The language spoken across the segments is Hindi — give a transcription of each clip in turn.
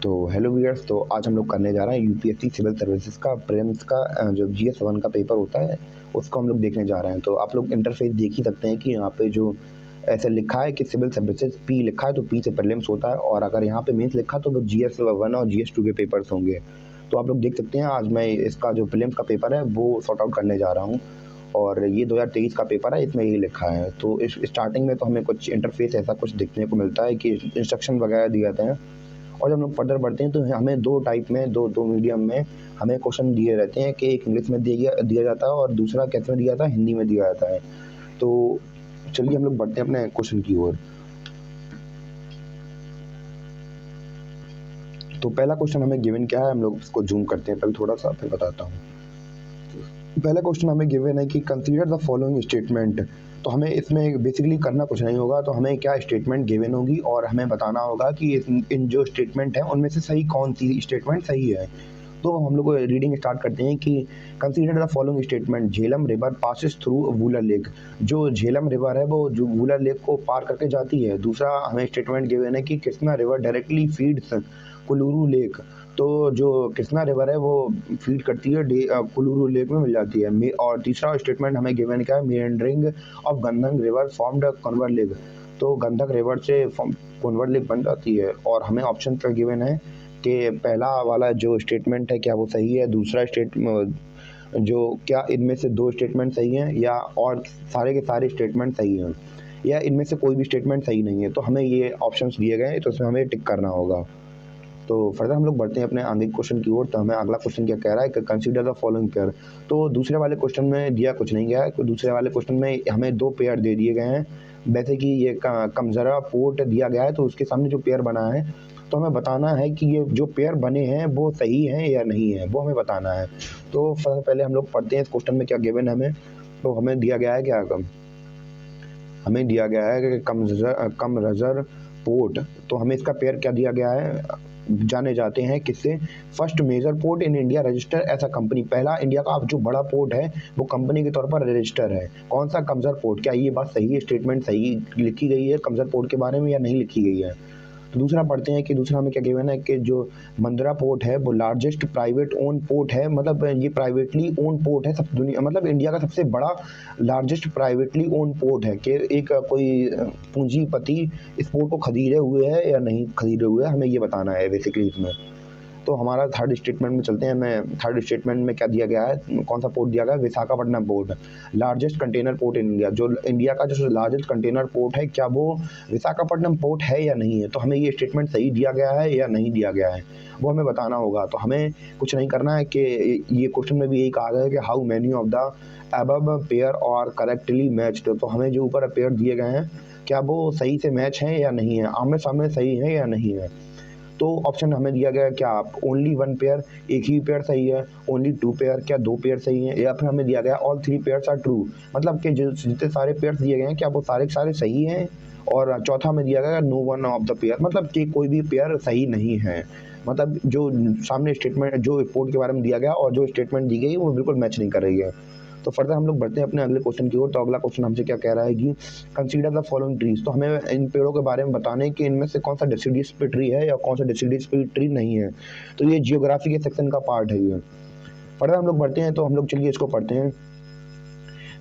तो हेलो व्यूअर्स, तो आज हम लोग करने जा रहे हैं यूपीएससी सिविल सर्विसेज का प्रीलिम्स का जो जीएस 1 का पेपर होता है उसको हम लोग देखने जा रहे हैं। तो आप लोग इंटरफेस देख ही सकते हैं कि यहाँ पे जो ऐसे लिखा है कि सिविल सर्विसेज पी लिखा है, तो पी से प्रीलिम्स होता है, और अगर यहाँ पे मेंस लिखा तो वो जीएस 1 और जीएस 2 के पेपर्स होंगे। तो आप लोग देख सकते हैं आज मैं इसका जो प्रीलिम्स का पेपर है वो सॉर्ट आउट करने जा रहा हूँ, और ये 2023 का पेपर है, इसमें यही लिखा है। तो इस स्टार्टिंग में तो हमें कुछ इंटरफेस ऐसा कुछ देखने को मिलता है कि इंस्ट्रक्शन वगैरह दिए जाते हैं, और जब हम लोग फर्दर बढ़ते हैं तो हमें दो टाइप में दो मीडियम में हमें क्वेश्चन दिए रहते हैं कि एक इंग्लिश में दिया जाता है और दूसरा कैसे में दिया जाता है, हिंदी में दिया जाता है। तो चलिए हम लोग बढ़ते हैं अपने क्वेश्चन की ओर। तो पहला क्वेश्चन हमें गिवन क्या है, हम लोग इसको जूम करते हैं पहले थोड़ा सा, फिर बताता हूँ। पहला क्वेश्चन हमें गिवन है कि कंसीडर द फॉलोइंग स्टेटमेंट। तो हमें इसमें बेसिकली करना कुछ नहीं होगा, तो हमें क्या स्टेटमेंट गिवन होगी और हमें बताना होगा कि इन जो स्टेटमेंट है उनमें से सही कौन सी स्टेटमेंट सही है। तो हम लोग रीडिंग स्टार्ट करते हैं कि consider the following statement, Jhelum river passes through Wular lake. जो झेलम रिवर है वो जो वूलर लेक को पार करके जाती है। दूसरा हमें स्टेटमेंट गिवन है कि Krishna river directly feeds Kolleru lake. तो जो कृष्णा रिवर है वो फीड करती है कुलुरु लेक में मिल जाती है। और तीसरा स्टेटमेंट हमें गिवन क्या है, मेंडरिंग ऑफ गंधक रिवर फॉर्म्ड कन्वर लेक। तो गंधक रिवर से कन्वर लेक बन जाती है। और हमें ऑप्शन पर गिवन है कि पहला वाला जो स्टेटमेंट है क्या वो सही है, दूसरा जो क्या इनमें से दो स्टेटमेंट सही हैं, या और सारे के सारे स्टेटमेंट सही हैं, या इनमें से कोई भी स्टेटमेंट सही नहीं है। तो हमें ये ऑप्शंस दिए गए हैं, तो इसमें हमें टिक करना होगा। तो फर्दर हम लोग बढ़ते हैं अपने आगे क्वेश्चन की ओर। तो हमें अगला क्वेश्चन क्या कह रहा है कि कंसीडर द फॉलोइंग पेयर। तो दूसरे वाले क्वेश्चन में दिया कुछ नहीं गया है, दूसरे वाले क्वेश्चन में हमें दो पेयर दे दिए गए हैं। वैसे कि ये कमजरा पोर्ट दिया गया है, तो उसके सामने जो पेयर बना है तो हमें बताना है कि ये जो पेयर बने हैं वो सही हैं या नहीं है, वो हमें बताना है। तो पहले हम लोग पढ़ते हैं इस क्वेश्चन में क्या गिवन है हमें। तो हमें दिया गया है क्या, हमें दिया गया है कि कमरजर पोर्ट। तो हमें इसका पेयर क्या दिया गया है, जाने जाते हैं किससे, first major port in India register ऐसा कंपनी। पहला इंडिया का जो बड़ा पोर्ट है वो कंपनी के तौर पर रजिस्टर है। कौन सा, कमजर पोर्ट। क्या ये बात सही है, स्टेटमेंट सही लिखी गई है कमजर पोर्ट के बारे में या नहीं लिखी गई है। तो दूसरा पढ़ते हैं कि दूसरा हमें क्या गिवन है कि जो मंदरा पोर्ट है वो लार्जेस्ट प्राइवेट ओन पोर्ट है। मतलब ये प्राइवेटली ओन पोर्ट है, सब दुनिया मतलब इंडिया का सबसे बड़ा लार्जेस्ट प्राइवेटली ओन पोर्ट है। कि एक कोई पूंजीपति इस पोर्ट को खरीदे हुए है या नहीं खरीदे हुए है, हमें ये बताना है बेसिकली इसमें। तो हमारा थर्ड स्टेटमेंट में चलते हैं। हमें थर्ड स्टेटमेंट में क्या दिया गया है, कौन सा पोर्ट दिया गया है, Visakhapatnam port, largest container port in India. जो इंडिया का जो लार्जेस्ट कंटेनर पोर्ट है क्या वो विशाखापट्टनम पोर्ट है या नहीं है। तो हमें ये स्टेटमेंट सही दिया गया है या नहीं दिया गया है, वो हमें बताना होगा। तो हमें कुछ नहीं करना है कि ये क्वेश्चन में भी यही कहा गया है कि how many of the above pair और करेक्टली मैच्ड। तो हमें जो ऊपर पेयर दिए गए हैं क्या वो सही से मैच हैं या नहीं है, आमने सामने सही है या नहीं है। तो ऑप्शन हमें दिया गया क्या, ओनली वन पेयर, एक ही पेयर सही है, ओनली टू पेयर, क्या दो पेयर सही हैं, या फिर हमें दिया गया all three pairs are true. मतलब कि जितने सारे पेयर्स दिए गए हैं क्या वो सारे के सारे सही हैं। और चौथा में दिया गया no one of the pair, मतलब कि कोई भी पेयर सही नहीं है। मतलब जो सामने स्टेटमेंट जो रिपोर्ट के बारे में दिया गया और जो स्टेटमेंट दी गई वो बिल्कुल मैच नहीं कर रही है। तो फर्दर हम लोग बढ़ते हैं अपने अगले क्वेश्चन की ओर। तो अगला क्वेश्चन हमसे क्या कह रहा है कि कंसीडर द फॉलोइंग ट्रीज। तो हमें इन पेड़ों के बारे में बताने कि इनमें से कौन सा डिसीडियस पे ट्री है या कौन सा डिसीडियस पे ट्री नहीं है। तो ये जियोग्राफी के सेक्शन का पार्ट है ये। फर्दर हम लोग बढ़ते हैं, तो हम लोग चलिए इसको पढ़ते हैं।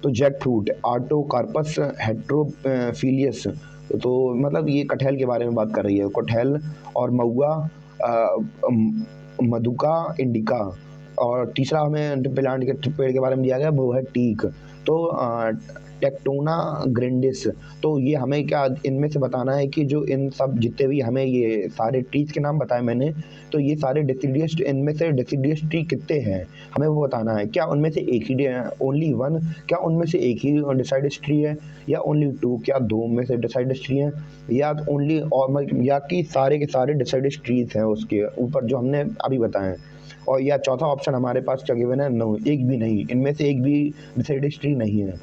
तो जैक फ्रूट, आर्टोकार्पस हेट्रोफिलियस। तो मतलब ये कटहल के बारे में बात कर रही है, कटहल। और महुआ मधुका इंडिका। और तीसरा हमें प्लांट के पेड़ के बारे में दिया गया वो है टीक। तो टेक्टोना ग्रैंडिस। तो ये हमें क्या इनमें से बताना है कि जो इन सब जितने भी हमें ये सारे ट्रीज के नाम बताए मैंने, तो ये सारे डिसीडियस, इनमें से डिसीडियस ट्री कितने हैं हमें वो बताना है। क्या उनमें से एक ही, ओनली वन, क्या उनमें से एक ही डिसाइडस ट्री है, या ओनली टू, क्या दो में से डिसाइडस ट्री हैं, या ओनली और या कि सारे के सारे डिसाइडस ट्रीज हैं उसके ऊपर जो हमने अभी बताए। और या चौथा ऑप्शन हमारे पास क्या गिवन है, नो, एक भी नहीं, इनमें से एक भी डिसाइडस ट्री नहीं है।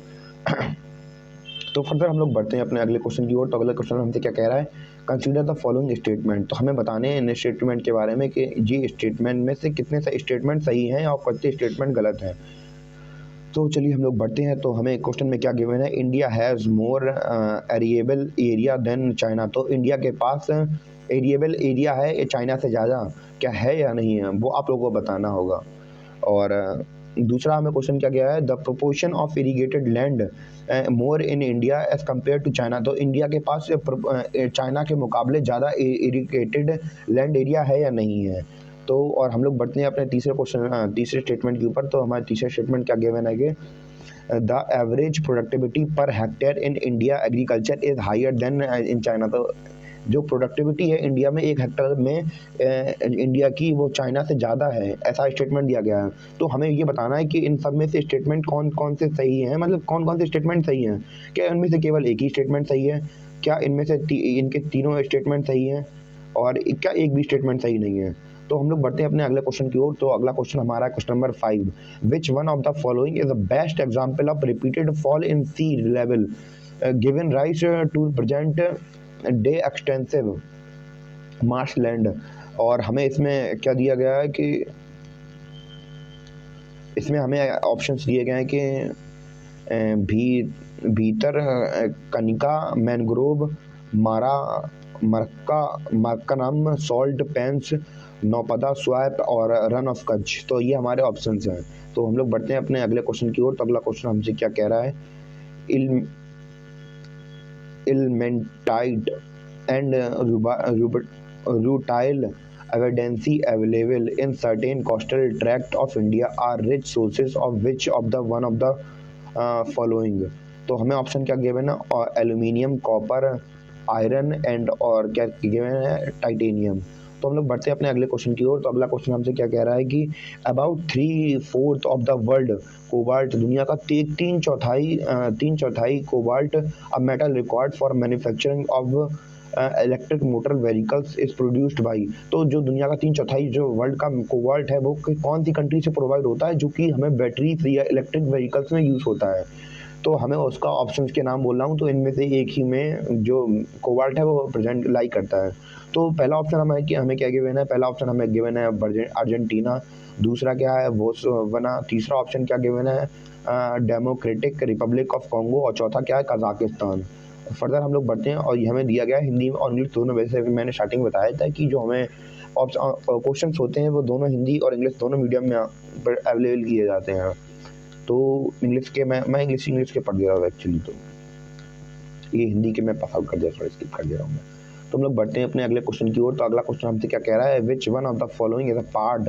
तो फर्दर हम लोग बढ़ते हैं अपने अगले क्वेश्चन की ओर। तो अगला क्वेश्चन हमसे क्या कह रहा है, कंसीडर द फॉलोइंग स्टेटमेंट। तो हमें बताने हैं इन स्टेटमेंट के बारे में कि ये स्टेटमेंट में से कितने स्टेटमेंट सही हैं और कितने स्टेटमेंट गलत हैं। तो चलिए हम लोग बढ़ते हैं। तो हमें क्वेश्चन में क्या गिवन है, India has more arable area than China. तो इंडिया के पास एरिएबल एरिया है ये चाइना से ज़्यादा क्या है या नहीं है, वो आप लोगों को बताना होगा। और दूसरा हमें क्वेश्चन क्या गया है, the proportion of irrigated land more in India as compare to China. तो इंडिया के पास चाइना के मुकाबले ज़्यादा इरीगेटेड लैंड एरिया है या नहीं है। तो और हम लोग बढ़ते हैं अपने तीसरे स्टेटमेंट के ऊपर। तो हमारे तीसरे स्टेटमेंट क्या गिवन है कि the average productivity per hectare in India agriculture is higher than in China. तो जो प्रोडक्टिविटी है इंडिया में 1 हेक्टेयर में इंडिया की वो चाइना से ज़्यादा है, ऐसा स्टेटमेंट दिया गया है। तो हमें ये बताना है कि इन सब में से स्टेटमेंट कौन कौन से सही हैं, मतलब कौन कौन से स्टेटमेंट सही हैं। क्या इनमें से केवल एक ही स्टेटमेंट सही है, क्या इनमें से इनके तीनों स्टेटमेंट सही हैं, और क्या एक भी स्टेटमेंट सही नहीं है। तो हम लोग बढ़ते हैं अपने अगले क्वेश्चन की ओर। तो अगला क्वेश्चन हमारा है question number 5, which one of the following is the best example of repeated fall in sea level given rise to present day extensive marshland. और हमें इसमें क्या दिया गया है कि इसमें हमें ऑप्शंस दिए गए हैं कि भीतर कनिका, मैनग्रोव, मारा मरक्का मरकनम, सॉल्ट पेंस, नौपदा स्वैप और रन ऑफ कच्छ। तो ये हमारे ऑप्शंस हैं। तो हम लोग बढ़ते हैं अपने अगले क्वेश्चन की ओर। तो अगला क्वेश्चन हमसे क्या कह रहा है, ilmenite and rutile evidency available in certain coastal tract of India are rich sources of which of the one of the following। तो हमें ऑप्शन क्या गिवन है, और एल्यूमिनियम, कॉपर, आयरन एंड और क्या गिवन है, टाइटेनियम। तो हम लोग बढ़ते हैं अपने अगले क्वेश्चन की ओर। तो अगला क्वेश्चन हमसे क्या कह रहा है कि about 3/4 of the world cobalt, दुनिया का 3/4 cobalt a metal required for manufacturing of electric motor vehicles is produced by. तो जो दुनिया का 3/4 जो वर्ल्ड का कोबाल्ट है वो कौन सी कंट्री से प्रोवाइड होता है, जो कि हमें बैटरी या इलेक्ट्रिक व्हीकल्स में यूज़ होता है। तो हमें उसका ऑप्शंस के नाम बोल रहा हूँ। तो इनमें से एक ही में जो कोबाल्ट है वो प्रेजेंट लाई करता है। तो पहला ऑप्शन हमें क्या गिवन है, पहला ऑप्शन हमें गिवन है अर्जेंटीना, दूसरा क्या है बोत्सवाना, तीसरा ऑप्शन क्या गिवन है डेमोक्रेटिक रिपब्लिक ऑफ कॉन्गो, और चौथा क्या है कजाकिस्तान। फर्दर हम लोग बढ़ते हैं और ये हमें दिया गया है हिंदी और इंग्लिश दोनों। वैसे मैंने स्टार्टिंग में बताया था कि जो हमें क्वेश्चन होते हैं वो दोनों हिंदी और इंग्लिश दोनों मीडियम में अवेलेबल किए जाते हैं। तो इंग्लिश के मैं इंग्लिश के पढ़ दे रहा हूँ एक्चुअली, तो ये हिंदी के मैं पास आउट कर दे रहा हूँ, स्किप कर दे रहा हूँ मैं। तो हम लोग बढ़ते हैं अपने अगले क्वेश्चन की ओर। तो अगला क्वेश्चन हमसे क्या कह रहा है, विच one of the following is a part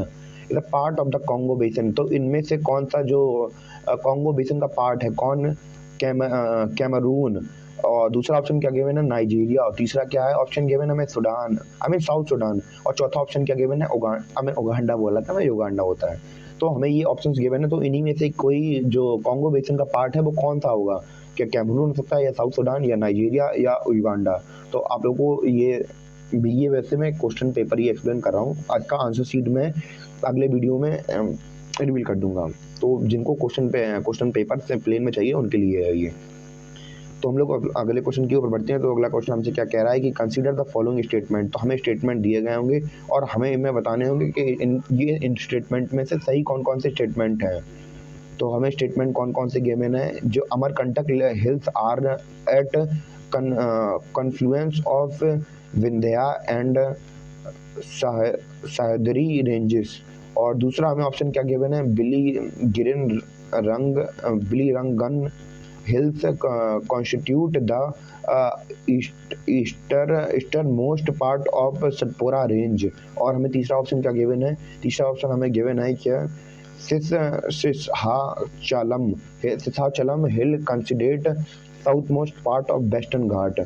of the Congo basin. तो इनमें से कौन सा जो कॉन्गो बेसिन का पार्ट है, कौन कैमरून, और दूसरा ऑप्शन क्या गिवन है नाइजीरिया, और तीसरा क्या है ऑप्शन गिवन हमें सुडान, साउथ सुडान, और चौथा ऑप्शन क्या गिवन है उगांडा बोला था मैं, युगांडा होता है। तो हमें ये ऑप्शंस गिवन है। तो इन्हीं में से कोई जो कॉन्गो बेसिन का पार्ट है वो कौन सा होगा, क्या कैमरून हो सकता है, या साउथ सुडान, या नाइजीरिया, या युगांडा। तो आप लोगों को ये वैसे मैं क्वेश्चन पेपर ही एक्सप्लेन कर रहा हूँ, आज का आंसर शीट में अगले वीडियो में रिवील कर दूंगा। तो जिनको क्वेश्चन पेपर से प्लेन में चाहिए उनके लिए है ये। तो हम लोग अगले क्वेश्चन के ऊपर बढ़ते हैं। तो अगला क्वेश्चन हमसे क्या कह रहा है कि कंसीडर द फॉलोइंग स्टेटमेंट। तो हमें स्टेटमेंट दिए गए होंगे और हमें इनमें बताने होंगे कि इन स्टेटमेंट में से सही कौन कौन से स्टेटमेंट हैं। तो हमें स्टेटमेंट कौन कौन से गिवन है, जो Amarkantak hills are at confluence of Vindhya and Sahyadri ranges, और दूसरा हमें ऑप्शन क्या गिवन है Biligirirangan hills constitute the eastern most part of Satpura range. और हमें तीसरा ऑप्शन क्या गिवन है, तीसरा ऑप्शन हमें गिवन है क्या Simhachalam hill considered south most part of Western Ghat.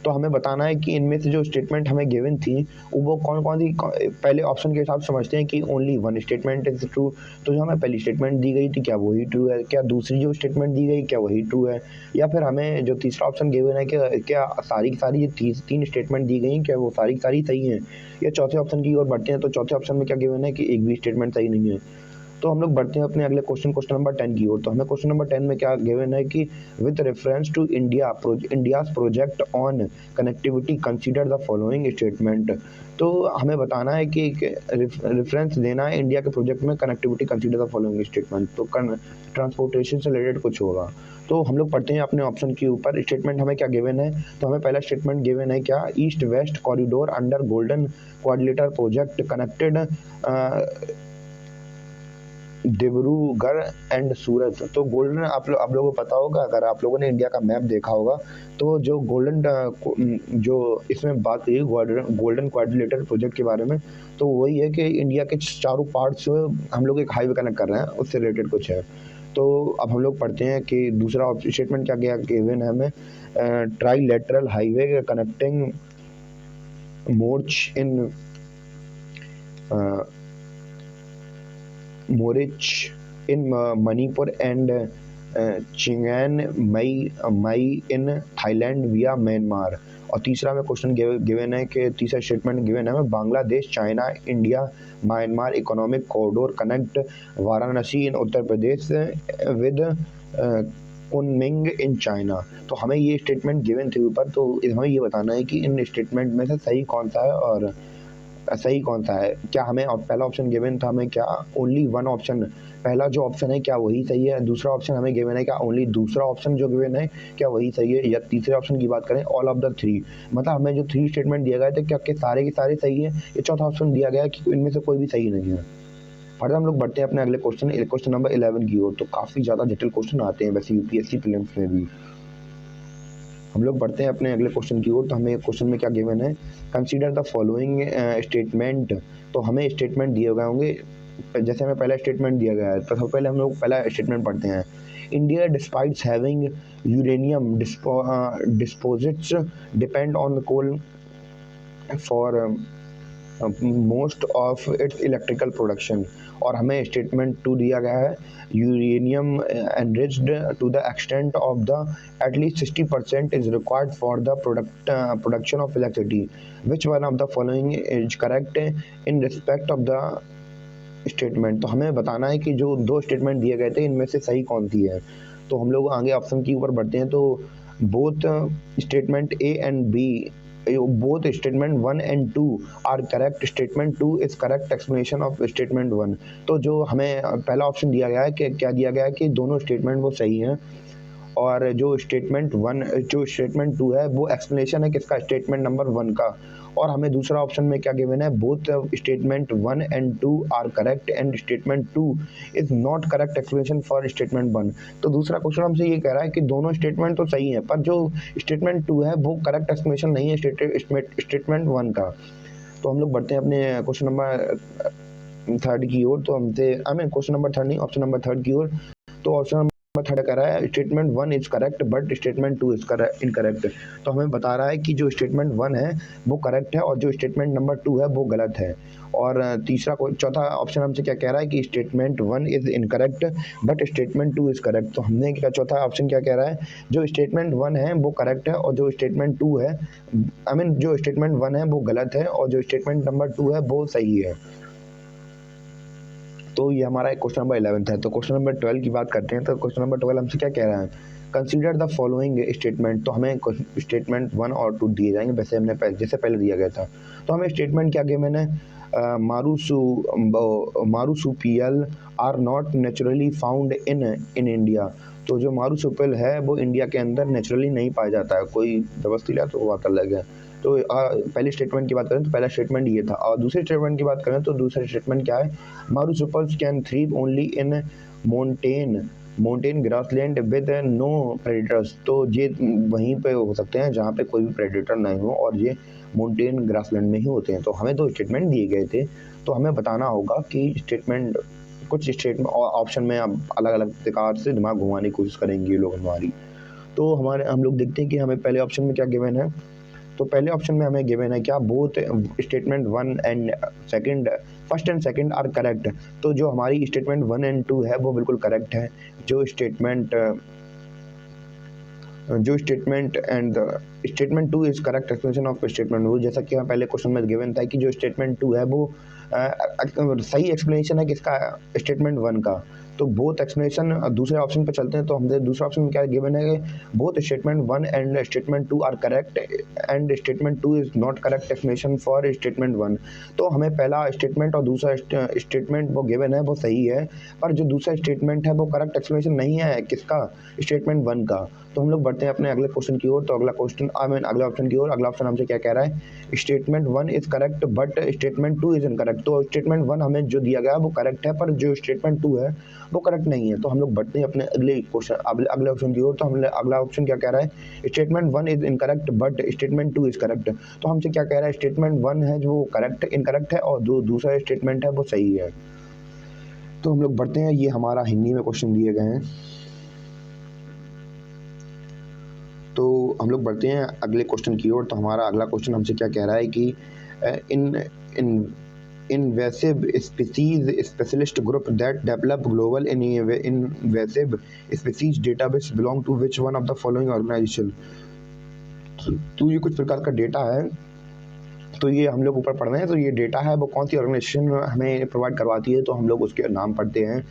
तो हमें बताना है कि इनमें से जो स्टेटमेंट हमें गिवन थी वो कौन कौन सी। पहले ऑप्शन के हिसाब से समझते हैं कि only one statement is true. तो जो हमें पहली स्टेटमेंट दी गई थी क्या वही ट्रू है, क्या दूसरी जो स्टेटमेंट दी गई क्या वही ट्रू है, या फिर हमें जो तीसरा ऑप्शन गिवन है क्या सारी की सारी जो तीन स्टेटमेंट दी गई क्या वो सारी की सारी सही हैं। या चौथे ऑप्शन की ओर बढ़ते हैं। तो चौथे ऑप्शन में क्या गिवन है कि एक भी स्टेटमेंट सही नहीं है। तो हम लोग बढ़ते हैं अपने अगले क्वेश्चन नंबर 10 की ओर। तो हमें क्वेश्चन नंबर 10 में क्या गिवन है कि with reference to India's project on connectivity consider the following statement. तो हमें बताना है कि रेफरेंस देना है इंडिया के प्रोजेक्ट में connectivity consider the following statement. तो ट्रांसपोर्टेशन से रिलेटेड कुछ होगा। तो हम लोग पढ़ते हैं अपने ऑप्शन के ऊपर। स्टेटमेंट हमें क्या गिवन है, तो हमें पहला स्टेटमेंट गिवन है क्या, east west corridor under golden quadrilateral project connected Dibrugarh and Surat. तो गोल्डन आप लोगों को पता होगा, अगर आप लोगों ने इंडिया का मैप देखा होगा, तो जो गोल्डन जो इसमें बात हुई गोल्डन क्वाड्रिलेटरल प्रोजेक्ट के बारे में, तो वही है कि इंडिया के चारों पार्ट्स हम लोग एक हाईवे कनेक्ट कर रहे हैं, उससे रिलेटेड कुछ है। तो अब हम लोग पढ़ते हैं कि दूसरा स्टेटमेंट क्या गया गिवन है हमें, trilateral highway connecting Moreh in Moreh in Manipur and Chiang Mai in Thailand via Myanmar. और तीसरा में क्वेश्चन गिवन है कि तीसरा स्टेटमेंट गिवन है हमें, Bangladesh China India Myanmar economic corridor connect Varanasi in Uttar Pradesh with Kunming in China. तो हमें ये स्टेटमेंट गिवन थे ऊपर, तो हमें ये बताना है कि इन स्टेटमेंट में से सही कौन सा है और सही कौन सा है। क्या हमें पहला ऑप्शन गिवन था हमें क्या ओनली वन ऑप्शन, पहला जो ऑप्शन है क्या वही सही है, दूसरा ऑप्शन हमें गिवन है क्या ओनली दूसरा ऑप्शन जो गिवन है क्या वही सही है, या तीसरे ऑप्शन की बात करें ऑल ऑफ द थ्री, मतलब हमें जो थ्री स्टेटमेंट दिया गया थे क्या के सारे सही है, ये चौथा ऑप्शन दिया गया है कि इनमें से कोई भी सही नहीं है। फर्दर हम लोग बढ़ते हैं अपने अगले क्वेश्चन नंबर 11 की ओर। तो काफ़ी ज़्यादा जटिल क्वेश्चन आते हैं वैसे यूपीएससी प्रीलिम्स में भी। हम लोग बढ़ते हैं अपने अगले क्वेश्चन की ओर। तो हमें क्वेश्चन में क्या गिवन है, कंसीडर द फॉलोइंग स्टेटमेंट। तो हमें स्टेटमेंट दिए गए होंगे, जैसे हमें पहला स्टेटमेंट दिया गया है, तो सबसे पहले हम लोग पहला स्टेटमेंट पढ़ते हैं। India despites having uranium deposits depend on coal for most of its electrical production. और हमें स्टेटमेंट 2 दिया गया है, uranium enriched to the extent of the at least 60% is required for the production of electricity, which one of the following is correct in respect of the statement. तो हमें बताना है कि जो दो स्टेटमेंट दिए गए थे इनमें से सही कौन सी है। तो हम लोग आगे ऑप्शन के ऊपर बढ़ते हैं। तो both statement A and B, both statement 1 and 2 are correct, statement 2 is correct explanation of statement 1। तो जो हमें पहला ऑप्शन दिया गया है कि क्या दिया गया है कि दोनों स्टेटमेंट वो सही हैं, और जो स्टेटमेंट 2 है वो एक्सप्लेनेशन है किसका, स्टेटमेंट नंबर 1 का। और हमें दूसरा ऑप्शन में क्या गिवन है, both statement 1 and 2 are correct and statement 2 is not correct explanation for statement 1। तो दूसरा क्वेश्चन हमसे ये कह रहा है कि दोनों स्टेटमेंट तो सही है, पर जो स्टेटमेंट 2 है वो करेक्ट एक्सप्लेनेशन नहीं है स्टेटमेंट 1 का। तो हम लोग बढ़ते हैं अपने क्वेश्चन नंबर 3 की ओर। तो हमसे क्वेश्चन नंबर 3 नहीं, ऑप्शन नंबर 3 की ओर। तो ऑप्शन नंबर 3 कह रहा है statement 1 is correct but statement 2 is incorrect. तो हमें बता रहा है कि जो स्टेटमेंट 1 है वो करेक्ट है और जो स्टेटमेंट नंबर 2 है वो गलत है। और चौथा ऑप्शन हमसे क्या कह रहा है कि statement 1 is incorrect but statement 2 is correct. तो हमने क्या चौथा ऑप्शन क्या कह रहा है, जो स्टेटमेंट 1 है वो करेक्ट है और जो स्टेटमेंट 2 है जो स्टेटमेंट 1 है वो गलत है और जो स्टेटमेंट नंबर 2 है वो सही है। तो ये हमारा क्वेश्चन नंबर 11 है। तो क्वेश्चन नंबर 12 की बात करते हैं। तो क्वेश्चन नंबर 12 हमसे क्या कह रहा है, कंसीडर द फॉलोइंग स्टेटमेंट। तो हमें स्टेटमेंट 1 और 2 दिए जाएंगे वैसे हमने जैसे पहले दिया गया था। तो हमें स्टेटमेंट क्या किया मैंने, marsupial are not naturally found in India. तो जो मारूसुपियल है वो इंडिया के अंदर नेचुरली नहीं पाया जाता है, कोई व्यवस्था लिया तो बात अलग है। तो पहले स्टेटमेंट की बात करें तो पहला स्टेटमेंट ये था, और दूसरे स्टेटमेंट की बात करें तो दूसरा स्टेटमेंट क्या है, marsupials can thrive only in mountain grassland with no predators. तो ये वहीं पे हो सकते हैं जहाँ पे कोई भी प्रेडेटर नहीं हो और ये माउंटेन ग्रासलैंड में ही होते हैं। तो हमें दो स्टेटमेंट दिए गए थे, तो हमें बताना होगा कि स्टेटमेंट कुछ स्टेटमेंट ऑप्शन में अलग अलग प्रकार से दिमाग घुमाने की कोशिश करेंगे ये लोग हमारी। तो हम लोग देखते हैं कि हमें पहले ऑप्शन में क्या गिवन है। तो पहले ऑप्शन में हमें गिवन है क्या, both statement 1 and first and second are correct. तो जो हमारी स्टेटमेंट 1 एंड 2 है वो बिल्कुल करेक्ट है। जो statement statement 2 is correct explanation of statement 1। जैसा कि पहले क्वेश्चन में गिवन था कि जो स्टेटमेंट 2 है वो सही एक्सप्लेनेशन है किसका, स्टेटमेंट 1 का। तो बोथ एक्सप्लेनेशन दूसरे ऑप्शन पे चलते हैं, तो हमने दूसरा ऑप्शन में क्या गिवन है कि both statement 1 and statement 2 are correct and statement 2 is not correct explanation for statement 1। तो हमें पहला स्टेटमेंट और दूसरा स्टेटमेंट वो गिवन है वो सही है, पर जो दूसरा स्टेटमेंट है वो करेक्ट एक्सप्लेनेशन नहीं है किसका, स्टेटमेंट 1 का। तो हम लोग बढ़ते हैं अपने अगले क्वेश्चन की ओर। तो अगला क्वेश्चन अगले ऑप्शन की ओर। अगला ऑप्शन हमसे क्या कह रहा है, statement 1 is correct but statement 2 is incorrect. तो स्टेटमेंट 1 हमें जो दिया गया वो करेक्ट है, पर जो स्टेटमेंट 2 है वो करेक्ट नहीं है। तो हम लोग बढ़ते हैं अपने अगले क्वेश्चन अगले ऑप्शन की ओर। तो हमने अगला ऑप्शन क्या कह रहा है, statement 1 is incorrect but statement 2 is correct. तो हमसे क्या कह रहा है, स्टेटमेंट 1 है जो करेक्ट इनकरेक्ट है और जो दूसरा स्टेटमेंट है वो सही है। तो हम लोग बढ़ते हैं, ये हमारा हिंदी में क्वेश्चन दिए गए हैं। तो हम लोग बढ़ते हैं अगले क्वेश्चन की ओर। तो हमारा अगला क्वेश्चन हमसे क्या कह रहा है कि इन invasive species specialist group that develop global invasive species database belong to which one of the following organization। तो ये कुछ प्रकार का डेटा है, तो ये हम लोग ऊपर पढ़ रहे हैं। तो ये डेटा है वो कौन सी ऑर्गेनाइजेशन हमें प्रोवाइड करवाती है, तो हम लोग उसके नाम पढ़ते हैं।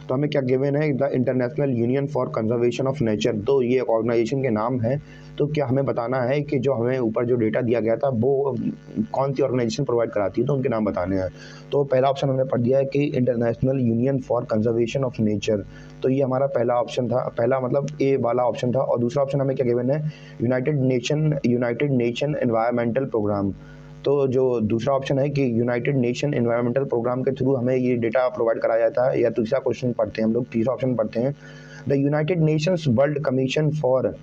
तो हमें क्या गिवन है, the international union for conservation of nature. तो ये एक ऑर्गेनाइजेशन के नाम है। तो क्या हमें बताना है कि जो हमें ऊपर जो डेटा दिया गया था वो कौन सी ऑर्गेनाइजेशन प्रोवाइड कराती है, तो उनके नाम बताने हैं। तो पहला ऑप्शन हमने पढ़ दिया है कि international union for conservation of nature. तो ये हमारा पहला ऑप्शन था, पहला मतलब ए वाला ऑप्शन था। और दूसरा ऑप्शन हमें क्या गिवन है, यूनाइटेड नेशन एनवायरमेंटल प्रोग्राम। तो जो दूसरा ऑप्शन है कि यूनाइटेड नेशन एनवायरमेंटल प्रोग्राम के थ्रू हमें ये डेटा प्रोवाइड कराया जाता है। या तीसरा क्वेश्चन पढ़ते हैं हम लोग, तीसरा ऑप्शन पढ़ते हैं, the United Nations world commission for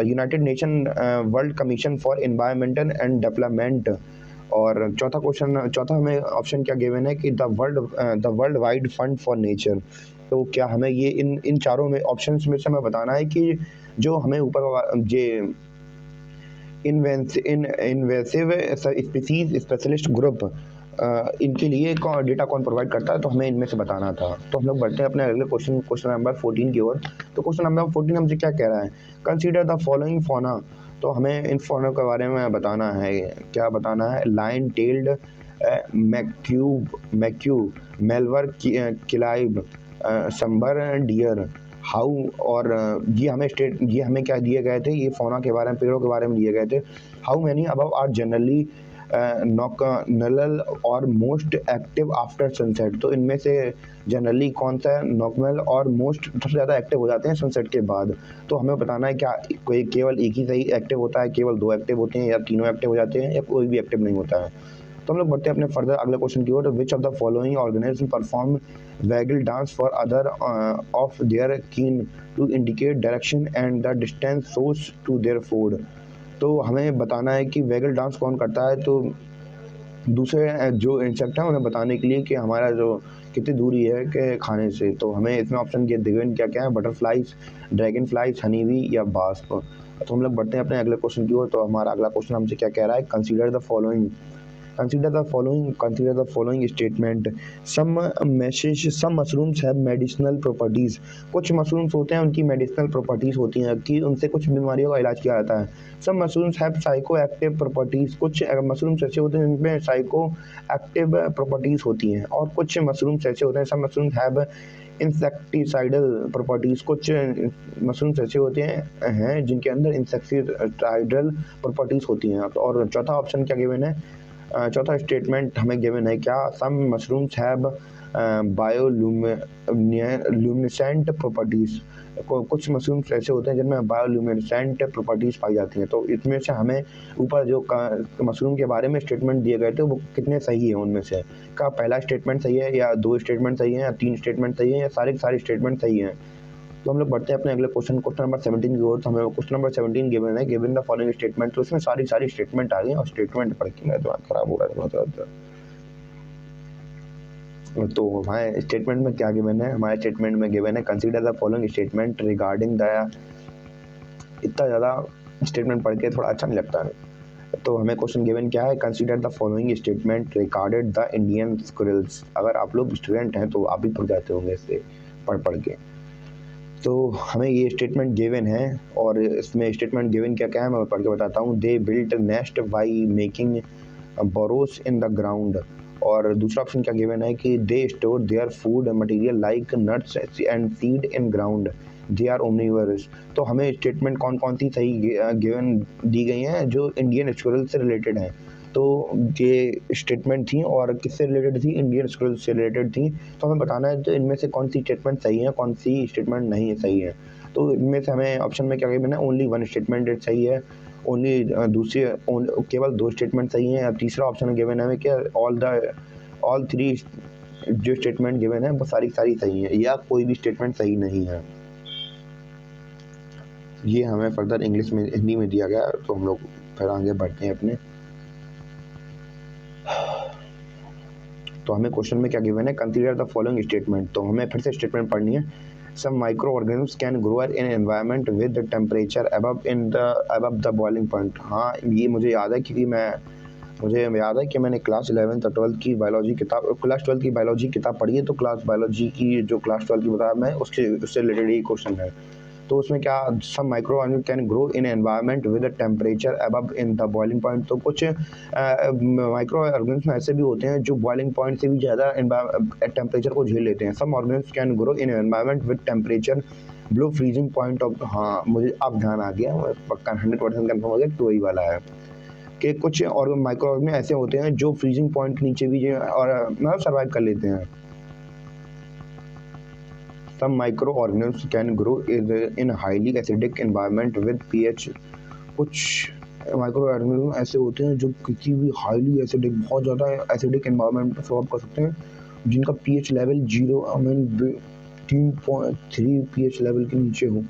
United Nation world commission for environmental and development. और चौथा हमें ऑप्शन क्या गिवन है कि the world wide fund for nature. तो क्या हमें ये इन चारों में ऑप्शंस में से हमें बताना है कि जो हमें ऊपर जो इन्वेसिव स्पीसीज स्पेशलिस्ट ग्रुप इनके लिए डेटा कौन प्रोवाइड करता है, तो हमें इनमें से बताना था। तो हम लोग बढ़ते हैं अपने अगले क्वेश्चन नंबर 14 की ओर। तो क्वेश्चन नंबर 14 हमसे क्या कह रहा है, कंसीडर द फॉलोइंग फौना। तो हमें इन फौना के बारे में बताना है, क्या बताना है, लाइन टेल्ड मैक्यू मेलवर किलाइब संबर डियर हाउ। और ये हमें क्या दिए गए थे, ये फौना के बारे में, पेड़ों के बारे में दिए गए थे। How many above are generally nocturnal or most active after sunset. तो इनमें से जनरली कौन सा नॉकनल और मोस्ट सबसे ज़्यादा एक्टिव हो जाते हैं सनसेट के बाद। तो हमें बताना है क्या कोई केवल एक ही सही एक्टिव होता है, केवल 2 एक्टिव होते हैं, या तीनों एक्टिव हो जाते हैं, या कोई भी एक्टिव नहीं होता है। तो हम लोग बढ़ते हैं अपने फर्दर अगले क्वेश्चन की ओर। Which of the following organism perform waggle dance for other of their kin to indicate direction and the distance source to their food. तो हमें बताना है कि वैगल डांस कौन करता है, तो दूसरे जो इंसेक्ट हैं उन्हें बताने के लिए कि हमारा जो कितनी दूरी है कि खाने से। तो हमें इसमें ऑप्शन गिवन क्या क्या है, बटरफ्लाइज, ड्रैगन फ्लाइज, हनीबी या बास्प। तो हम लोग बढ़ते हैं अपने अगले क्वेश्चन की ओर। तो हमारा अगला क्वेश्चन हमसे क्या कह रहा है, consider the following statement. Some mushrooms have medicinal properties. कुछ मशरूम्स होते हैं उनकी मेडिसिनल प्रॉपर्टीज़ होती हैं कि उनसे कुछ बीमारियों का इलाज किया जाता है। Some mushrooms have psycho active properties. कुछ मशरूम्स ऐसे होते हैं जिनमें साइको एक्टिव प्रॉपर्टीज़ होती हैं। और कुछ मशरूम्स ऐसे होते हैं, सम मशरूम्स हैव इंसेक्टिसाइडल प्रॉपर्टीज़। कुछ मशरूम्स ऐसे होते हैं जिनके अंदर इंसेक्टिसाइडल प्रॉपर्टीज़ होती हैं। और चौथा ऑप्शन क्या गिवन है, चौथा स्टेटमेंट हमें गिवन है क्या, सम मशरूम्स हैव बायोल्यूमिनेसेंट प्रॉपर्टीज़। कुछ मशरूम्स ऐसे होते हैं जिनमें बायोल्यूमिनेसेंट प्रॉपर्टीज़ पाई जाती हैं। तो इसमें से हमें ऊपर जो मशरूम के बारे में स्टेटमेंट दिए गए थे वो कितने सही हैं, उनमें से का पहला स्टेटमेंट सही है, या 2 स्टेटमेंट सही हैं, या 3 स्टेटमेंट सही हैं, या सारे स्टेटमेंट सही हैं। तो हम लोग बढ़ते हैं अपने अगले क्वेश्चन नंबर 17 की ओर। तो हमें क्वेश्चन नंबर 17 गिवन है, गिवन द फॉलोइंग स्टेटमेंट। तो इसमें सारी स्टेटमेंट आ गई और स्टेटमेंट पढ़ के मेरा दिमाग खराब हो रहा है। तो हमारे स्टेटमेंट में क्या गिवन है, हमारे स्टेटमेंट में गिवन है, consider the following statement regarding the. इतना ज़्यादा स्टेटमेंट पढ़ के थोड़ा अच्छा नहीं लगता है। तो हमें क्वेश्चन गिवन क्या है, consider the following statement regarded the Indian squirrels. अगर आप लोग स्टूडेंट हैं तो आप भी पढ़ जाते होंगे इससे पढ़ के। तो हमें ये स्टेटमेंट गिवन है और इसमें स्टेटमेंट गिवन क्या क्या है मैं पढ़ के बताता हूँ। They built nest by making burrows in the ground. और दूसरा ऑप्शन क्या गिवन है कि they store their food material like nuts and seed in ground, they are omnivorous. तो हमें स्टेटमेंट कौन कौन सी सही गिवन दी गई हैं जो इंडियन स्क्विरल से रिलेटेड हैं। तो ये स्टेटमेंट थी और किससे रिलेटेड थी, इंडियन स्क्विरल से रिलेटेड थी। तो हमें बताना है तो इनमें से कौन सी स्टेटमेंट सही है, कौन सी स्टेटमेंट नहीं है सही है। तो इनमें से हमें ऑप्शन में क्या गिवन है, ओनली वन स्टेटमेंट सही है, ओनली दूसरी केवल दो स्टेटमेंट सही हैं। अब तीसरा ऑप्शन गिवन है कि ऑल थ्री जो स्टेटमेंट गिवन है वो सारी सही है या कोई भी स्टेटमेंट सही नहीं है। ये हमें फर्दर इंग्लिश में हिंदी में दिया गया। तो हम लोग फिर आगे बढ़ते हैं अपने। तो हमें क्वेश्चन में क्या गिवन है, कंसीडर द फॉलोइंग स्टेटमेंट। तो हमें फिर से स्टेटमेंट पढ़नी है। Some microorganism can grow in environment with temperature above the boiling point. हाँ, ये मुझे याद है क्योंकि मुझे याद है कि मैंने क्लास 11 और 12 की बायोलॉजी किताब पढ़ी है। तो क्लास बायोलॉजी की जो क्लास 12 की बताया मैं उससे रिलेटेड ही क्वेश्चन है। तो उसमें क्या, some microorganism can grow in environment with temperature above in the boiling point. तो कुछ माइक्रो ऑर्गेनिज्म ऐसे भी होते हैं जो बॉइलिंग पॉइंट से भी ज़्यादा टेम्परेचर को झेल लेते हैं। Some organism can grow in environment with temperature below freezing point of. हाँ, मुझे अब ध्यान आ गया, पक्का 100% कन्फर्म हो गया तो वही वाला है कि कुछ और माइक्रो ऑर्गेनिज्म ऐसे होते हैं जो फ्रीजिंग पॉइंट के नीचे भी और मतलब सर्वाइव कर लेते हैं। Some microorganisms can grow in highly acidic environment with pH। कुछ माइक्रो ऑर्गेनिज्म ऐसे होते हैं जो किसी भी हाईली एसिडिक, बहुत ज़्यादा एसिडिक एनवायरनमेंट पर सर्वाइव कर सकते हैं, जिनका पीएच लेवल 3.3 पीएच लेवल के नीचे हो।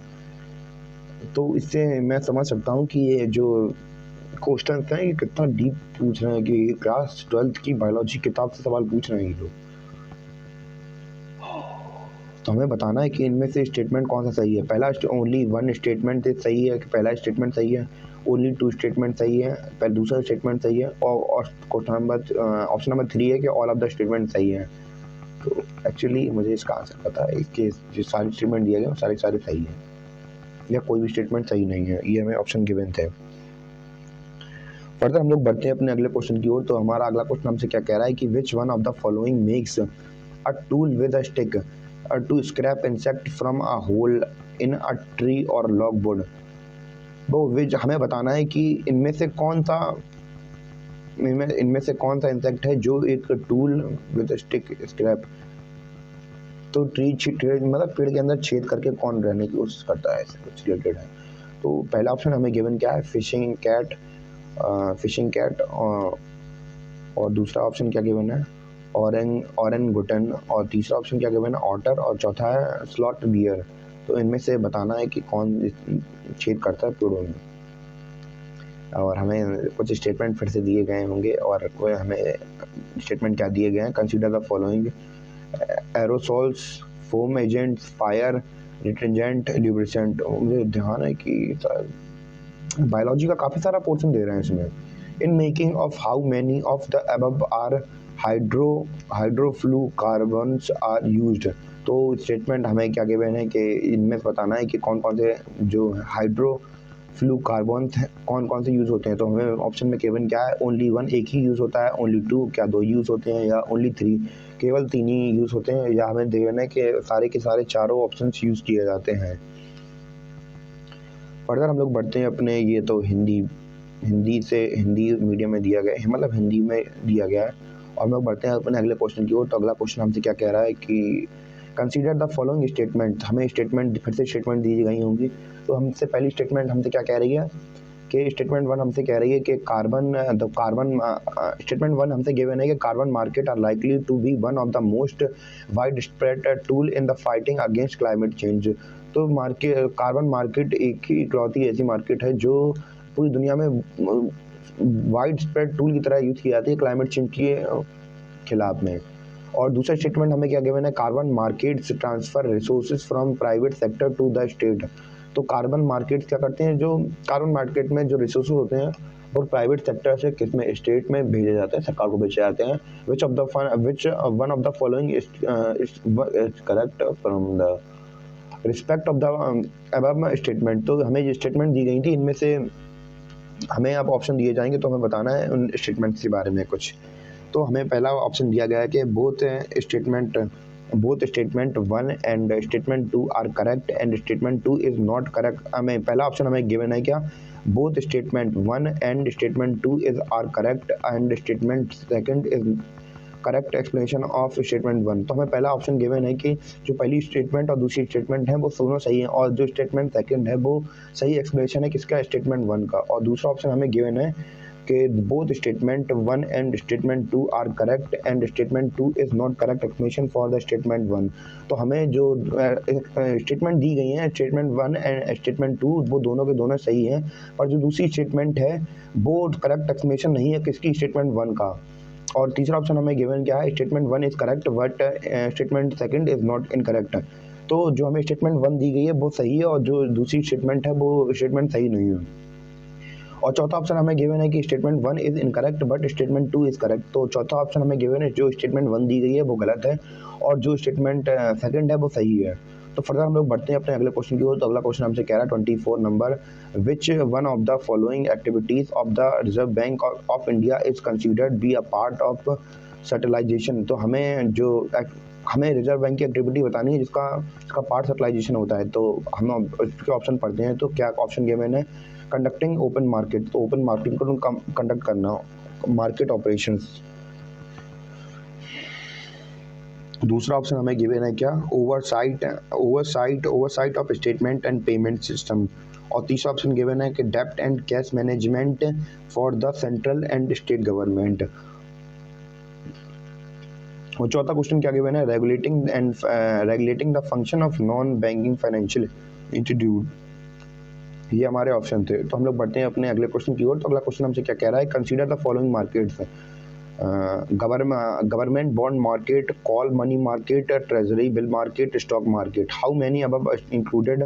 तो इससे मैं समझ सकता हूँ कि ये जो क्वेश्चन हैं ये कितना डीप पूछ रहे हैं कि क्लास 12 की बायोलॉजी किताब से सवाल पूछ रहे हैं ये लोग। तो हमें बताना है कि इनमें से स्टेटमेंट कौन सा सही है। पहला ओनली वन स्टेटमेंट सही है कि पहला स्टेटमेंट सही है, ओनली टू स्टेटमेंट सही है, पहले दूसरा स्टेटमेंट सही है, और ऑप्शन नंबर 3 है कि ऑल ऑफ द स्टेटमेंट सही है। तो एक्चुअली मुझे इसका आंसर पता है कि जो सारे स्टेटमेंट दिए गए सारे सही है या कोई भी स्टेटमेंट सही नहीं है। ये हमें ऑप्शन गिवन थे। फर्दर हम लोग बढ़ते हैं अपने अगले क्वेश्चन की ओर। तो हमारा अगला क्वेश्चन हमसे क्या कह रहा है कि विच one of the following makes a tool with a stick to scrap insect from a hole in a tree or logwood। वो हमें बताना है कि इनमें से कौन सा इंसेक्ट है जो एक टूल विद स्टिक स्क्रैप, तो मतलब पेड़ के अंदर छेद करके कौन रहने की कोशिश करता है, ऐसे कुछ रिलेटेड है। तो पहला ऑप्शन हमें गिवन क्या है, फिशिंग कैट, और दूसरा ऑप्शन क्या गिवन है, ऑरेंगुटन, और तीसरा ऑप्शन क्या गिवन है, ऑटर, और चौथा है स्लॉट बियर। तो इनमें से बताना है कि कौन छेद करता है पेड़ों में। और हमें कुछ स्टेटमेंट फिर से दिए गए होंगे और कोई हमें स्टेटमेंट क्या दिए गए हैं, consider the following aerosols, foam agents, fire detergent, lubricant. मुझे ध्यान है कि बायोलॉजी का काफ़ी सारा पोर्शन दे रहे हैं इसमें। In making of how many of the above are hydrofluorocarbons are used. तो स्टेटमेंट हमें क्या गिवन है कि इनमें बताना है कि कौन कौन से जो हाइड्रोफ्लूकार्बन्स हैं कौन से यूज़ होते हैं। तो हमें ऑप्शन में केवल क्या है, ओनली वन एक ही यूज़ होता है, ओनली टू क्या दो यूज़ होते हैं, या ओनली थ्री केवल 3 ही यूज़ होते हैं, या हमें देना है कि सारे के सारे चारों ऑप्शन यूज़ किए जाते हैं। फर्दर हम लोग बढ़ते हैं अपने, ये तो हिंदी मीडियम में दिया गया है, मतलब हिंदी में दिया गया है। और हम लोग बढ़ते हैं अपने अगले क्वेश्चन की ओर। तो अगला क्वेश्चन हमसे क्या कह रहा है कि कंसीडर द फॉलोइंग स्टेटमेंट। हमें स्टेटमेंट फिर से स्टेटमेंट दी गई होंगी। तो हमसे पहली स्टेटमेंट हमसे क्या कह रही है कि स्टेटमेंट 1 हमसे कह रही है कि स्टेटमेंट 1 हमसे गिवन है कि carbon market are likely to be one of the most widespread tool in the fighting against climate change. तो कार्बन मार्केट एक ही इकलौती ऐसी मार्केट है जो पूरी दुनिया में वाइड स्प्रेड टूल की तरह यूज की जाती है क्लाइमेट चेंज के खिलाफ में। और दूसरा स्टेटमेंट हमें क्या गिवन है, carbon markets transfer resources from private sector to the state. तो कार्बन मार्केट्स क्या करते हैं, जो कार्बन मार्केट में जो रिसोर्सेज होते हैं वो प्राइवेट सेक्टर से किसमें स्टेट में भेजे जाते हैं, सरकार को बेचे जाते हैं। विच one of the following is correct from the respect of the above statement, तो हमें जो स्टेटमेंट दी गई थी इनमें से हमें अब ऑप्शन दिए जाएंगे, तो हमें बताना है उन स्टेटमेंट्स के बारे में कुछ। तो हमें पहला ऑप्शन दिया गया है कि both statement 1 and statement 2 are correct and statement 2 is not correct. हमें पहला ऑप्शन हमें गिवन है क्या, both statement 1 and statement 2 is are correct and statement second is correct explanation of statement 1। तो हमें पहला ऑप्शन गिवन है कि जो पहली स्टेटमेंट और दूसरी स्टेटमेंट है वो दोनों सही है, और जो स्टेटमेंट सेकंड है वो सही एक्सप्लेनेशन है किसका, स्टेटमेंट 1 का। और दूसरा ऑप्शन हमें गिवन है कि both statement 1 and statement 2 are correct and statement 2 is not correct explanation for the statement 1। तो हमें जो स्टेटमेंट दी गई हैं स्टेटमेंट 1 एंड स्टेटमेंट 2 वो दोनों के दोनों सही हैं, और जो दूसरी स्टेटमेंट है वो करेक्ट एक्सप्लेनेशन नहीं है किसकी, स्टेटमेंट 1 का। और तीसरा ऑप्शन हमें गिवन क्या है, statement 1 is correct but statement second is not incorrect. तो जो हमें स्टेटमेंट 1 दी गई है वो सही है, और जो दूसरी स्टेटमेंट है वो स्टेटमेंट सही नहीं है। और चौथा ऑप्शन हमें गिवन है कि statement 1 is incorrect but statement 2 is correct. तो चौथा ऑप्शन हमें गिवन है जो स्टेटमेंट 1 दी गई है वो गलत है, और जो स्टेटमेंट सेकंड है वो सही है। तो फर्दर हम लोग बढ़ते हैं अपने अगले क्वेश्चन की ओर। तो अगला क्वेश्चन हमसे कह रहा है 24 number, which one of the following activities of the Reserve Bank of India is considered be a part of sterilisation. तो हमें रिजर्व बैंक की एक्टिविटी बतानी है जिसका पार्ट सेटलाइजेशन होता है। तो हम उसके ऑप्शन पढ़ते हैं। तो क्या ऑप्शन गिवन है, कंडक्टिंग ओपन मार्केट, तो ओपन मार्केट को कंडक्ट करना, मार्केट ऑपरेशंस। दूसरा ऑप्शन हमें गिवन है क्या, oversight of statement and payment system. और तीसरा ऑप्शन गिवन है कि डेब्ट and cash management for the central and state government. और चौथा क्वेश्चन क्या गिवन है, regulating the function of non banking financial institute. ये हमारे ऑप्शन थे। तो हम लोग बढ़ते हैं अपने अगले क्वेश्चन की ओर। तो अगला क्वेश्चन हमसे क्या कह रहा है, consider the following markets, government bond market, call money market, treasury bill market, stock market. How many above included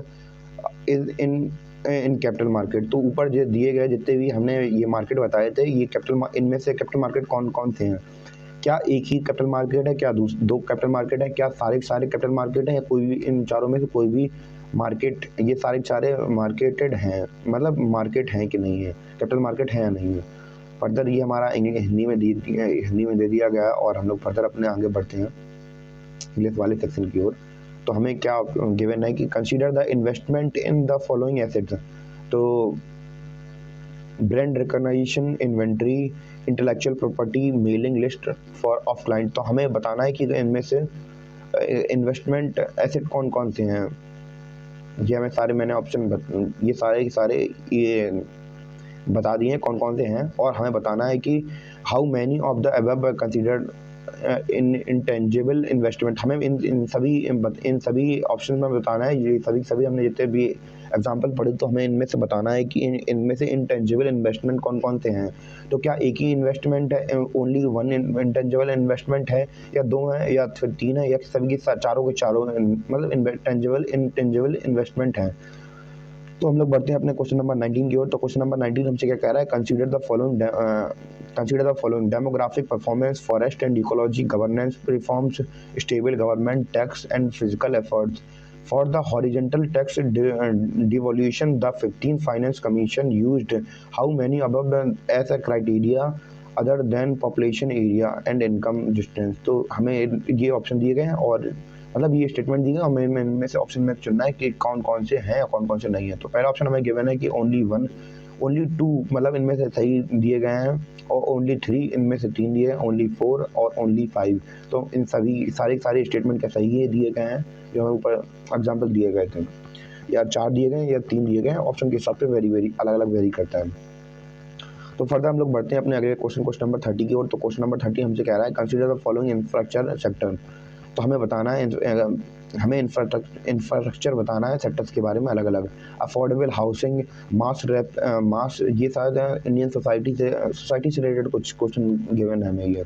is in capital market. तो ऊपर जो दिए गए जितने भी हमने ये मार्केट बताए थे, ये इनमें से कैपिटल मार्केट कौन कौन से हैं, क्या एक ही कैपिटल मार्केट है, क्या दो कैपिटल मार्केट है, क्या सारे कैपिटल मार्केट है, या कोई भी इन चारों में से कोई भी मार्केट, ये सारे मार्केटेड हैं, मतलब मार्केट हैं कि नहीं है, कैपिटल मार्केट है या नहीं है। फर्दर ये हमारा हिंदी में दे दिया गया है, और हम लोग फर्दर अपने आगे बढ़ते हैं इंग्लिश वाले सेक्शन की ओर। तो हमें क्या गिवन है कि consider the investment in the following assets. तो brand recognition, inventory, intellectual property, mailing list for of client. तो हमें बताना है कि इनमें से इन्वेस्टमेंट एसेट कौन कौन से हैं। ये हमें मैंने ऑप्शन ये सारे ये बता दिए कौन कौन से हैं, और हमें बताना है कि how many of the above considered in intangible investment. हमें इन सभी ऑप्शन में बताना है, ये सभी हमने जितने भी एग्जांपल पढ़े तो हमें इनमें से बताना है कि इनमें से इंटेंजिबल इन्वेस्टमेंट कौन कौन से हैं। तो क्या एक ही इन्वेस्टमेंट है, ओनली वन इंटेंजिबल इन्वेस्टमेंट है, या दो हैं, या फिर तीन है, या सभी चारों के चारों मतलब इंटेंजिबल इन्वेस्टमेंट है। तो हम लोग बढ़ते हैं अपने क्वेश्चन नंबर 19 की ओर। तो क्वेश्चन नंबर 19 हमसे क्या कह रहा है, consider the following demographic performance, forest and ecology, governance reforms, stable government, tax and physical efforts. For the horizontal tax devolution, the 15th Finance Commission used how many above as a criteria other than population area and income distance। तो हमें ये ऑप्शन दिए गए हैं, और मतलब ये स्टेटमेंट दी गई, हमें इनमें से ऑप्शन में चुनना है कि कौन कौन से हैं और कौन कौन से नहीं है। तो पहला ऑप्शन हमें गिवन है कि ओनली 1, ओनली 2 मतलब इनमें से सही दिए गए हैं, और ओनली 3 इनमें से 3 दिए हैं, ओनली 4 और ओनली 5। तो इन सारे स्टेटमेंट क्या सही है दिए गए हैं जो हमें ऊपर एग्जाम्पल दिए गए थे, या 4 दिए गए या 3 दिए गए हैं। ऑप्शन के हिसाब से वेरी अलग वेरी करता है। तो फर्दर हम लोग बढ़ते हैं अपने अगले क्वेश्चन नंबर 30 की ओर। तो क्वेश्चन नंबर 30 हमसे कह रहा है, consider the following infrastructure sector. तो हमें बताना है, हमें इंफ्रास्ट्रक्चर बताना है सेक्टर्स के बारे में अलग अलग। अफोर्डेबल हाउसिंग, मास, ये शायद इंडियन सोसाइटी से रिलेटेड कुछ क्वेश्चन गिवन है हमें ये।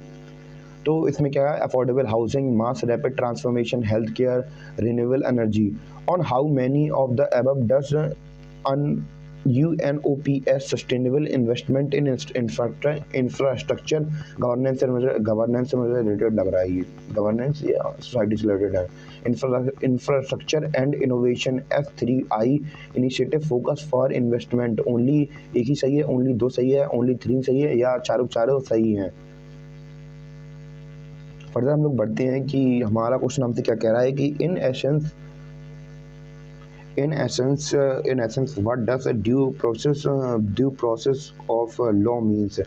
तो इसमें क्या है, affordable housing, mass rapid transformation, health care, renewable energy. On how many of the above does UNOPS sustainable investment in infrastructure governance से मुझे रिलेटेड लग रहा है, ये गवर्नेंस या सोसाइटी से रिलेटेड है। Infrastructure and innovation F3I initiative focus for investment. Only एक ही सही है, ओनली दो सही है, ओनली 3 सही है, या चारों सही हैं? फर्दर हम लोग बढ़ते हैं कि हमारा क्वेश्चन हमसे क्या कह रहा है कि इन essence what does a due process of law means?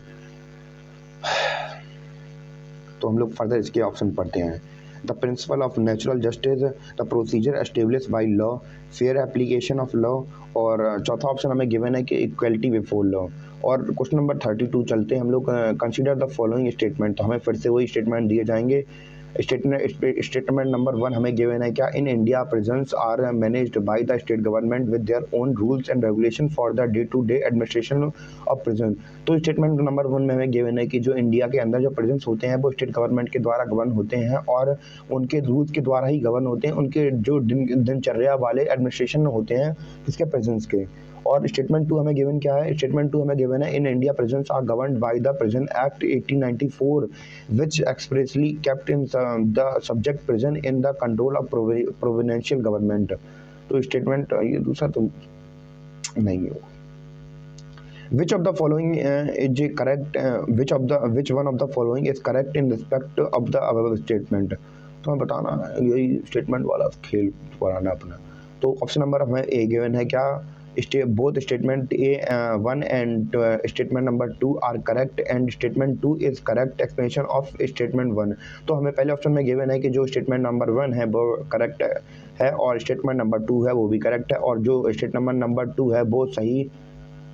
तो हम लोग फर्दर इसके ऑप्शन पढ़ते हैं। The principle of natural justice, the procedure establish by law, fair application of law, और चौथा ऑप्शन हमें गिवन है कि इक्वलिटी बिफोर लॉ। और क्वेश्चन नंबर 32 चलते हैं हम लोग। कंसीडर द फॉलोइंग स्टेटमेंट, तो हमें फिर से वही स्टेटमेंट दिए जाएंगे। स्टेटमेंट नंबर 1 हमें गिवन है क्या, in India prisons are managed by the state government with their own rules and regulation for the day to day administration of prison. तो स्टेटमेंट नंबर 1 में हमें गिवन है कि जो इंडिया के अंदर जो प्रिजन्स होते हैं वो स्टेट गवर्नमेंट के द्वारा गवर्न होते हैं और उनके रूल्स के द्वारा ही गवर्न होते हैं, उनके जो दिनचर्या वाले एडमिनिस्ट्रेशन होते हैं किसके प्रिजन्स के। और स्टेटमेंट 2 हमें गिवन क्या है, स्टेटमेंट 2 हमें गिवन है in India prisons are governed by the Prison Act 1894 which expressly kept in the subject prison in the control of providential government. तो स्टेटमेंट ये दूसरा तो नहीं होगा। Which of the following is correct? Which one of the following is correct in respect of the above statement? तो हमें बताना है, यही स्टेटमेंट वाला खेल पुराना अपना। तो ऑप्शन नंबर हमें ए गिवन है क्या, both statement A1 and statement number 2 are correct and statement 2 is correct explanation of statement 1। तो हमें पहले ऑप्शन में गिवन है कि जो स्टेटमेंट नंबर 1 है वो करेक्ट है और स्टेटमेंट नंबर 2 है वो भी करेक्ट है, और जो स्टेटमेंट नंबर 2 है वो सही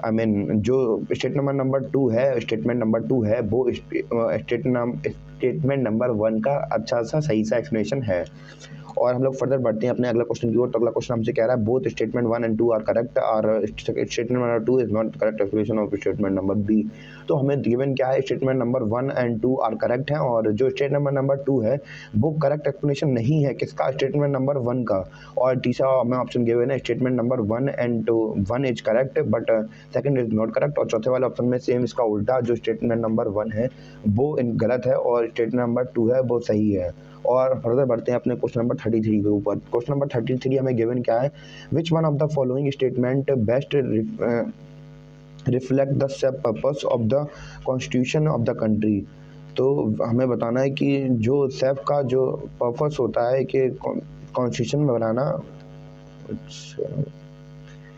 जो स्टेटमेंट नंबर 2 है वो स्टेटमेंट नंबर 1 का अच्छा सा सही सा एक्सप्लेनेशन है। और हम लोग फर्दर बढ़ते हैं अपने अगला क्वेश्चन की ओर। तो अगला क्वेश्चन हमसे कह रहा है both statement 1 and 2 are correct, और statement number 2 is not correct explanation of statement number B. तो हमें गिवन क्या है, statement number 1 and 2 are correct है, और जो स्टेटमेंट नंबर 2 है वो करेक्ट एक्सप्लेनेशन नहीं है किसका, स्टेटमेंट नंबर 1 का। और तीसरा हमें ऑप्शन गिवन है statement number 1 and 2 1 is correct but second is not correct, और चौथे वाले ऑप्शन में सेम इसका उल्टा, जो स्टेटमेंट नंबर 1 है वो गलत है और स्टेटमेंट नंबर 2 है वो सही है। और फर्दर बढ़ते हैं अपने क्वेश्चन नंबर 33 के ऊपर। क्वेश्चन नंबर 33 हमें गिवन क्या है, विच one of the following statement best reflect the sub purpose of the constitution of the country. तो हमें बताना है कि जो सेफ का जो पर्पस होता है कि कॉन्स्टिट्यूशन में बनाना,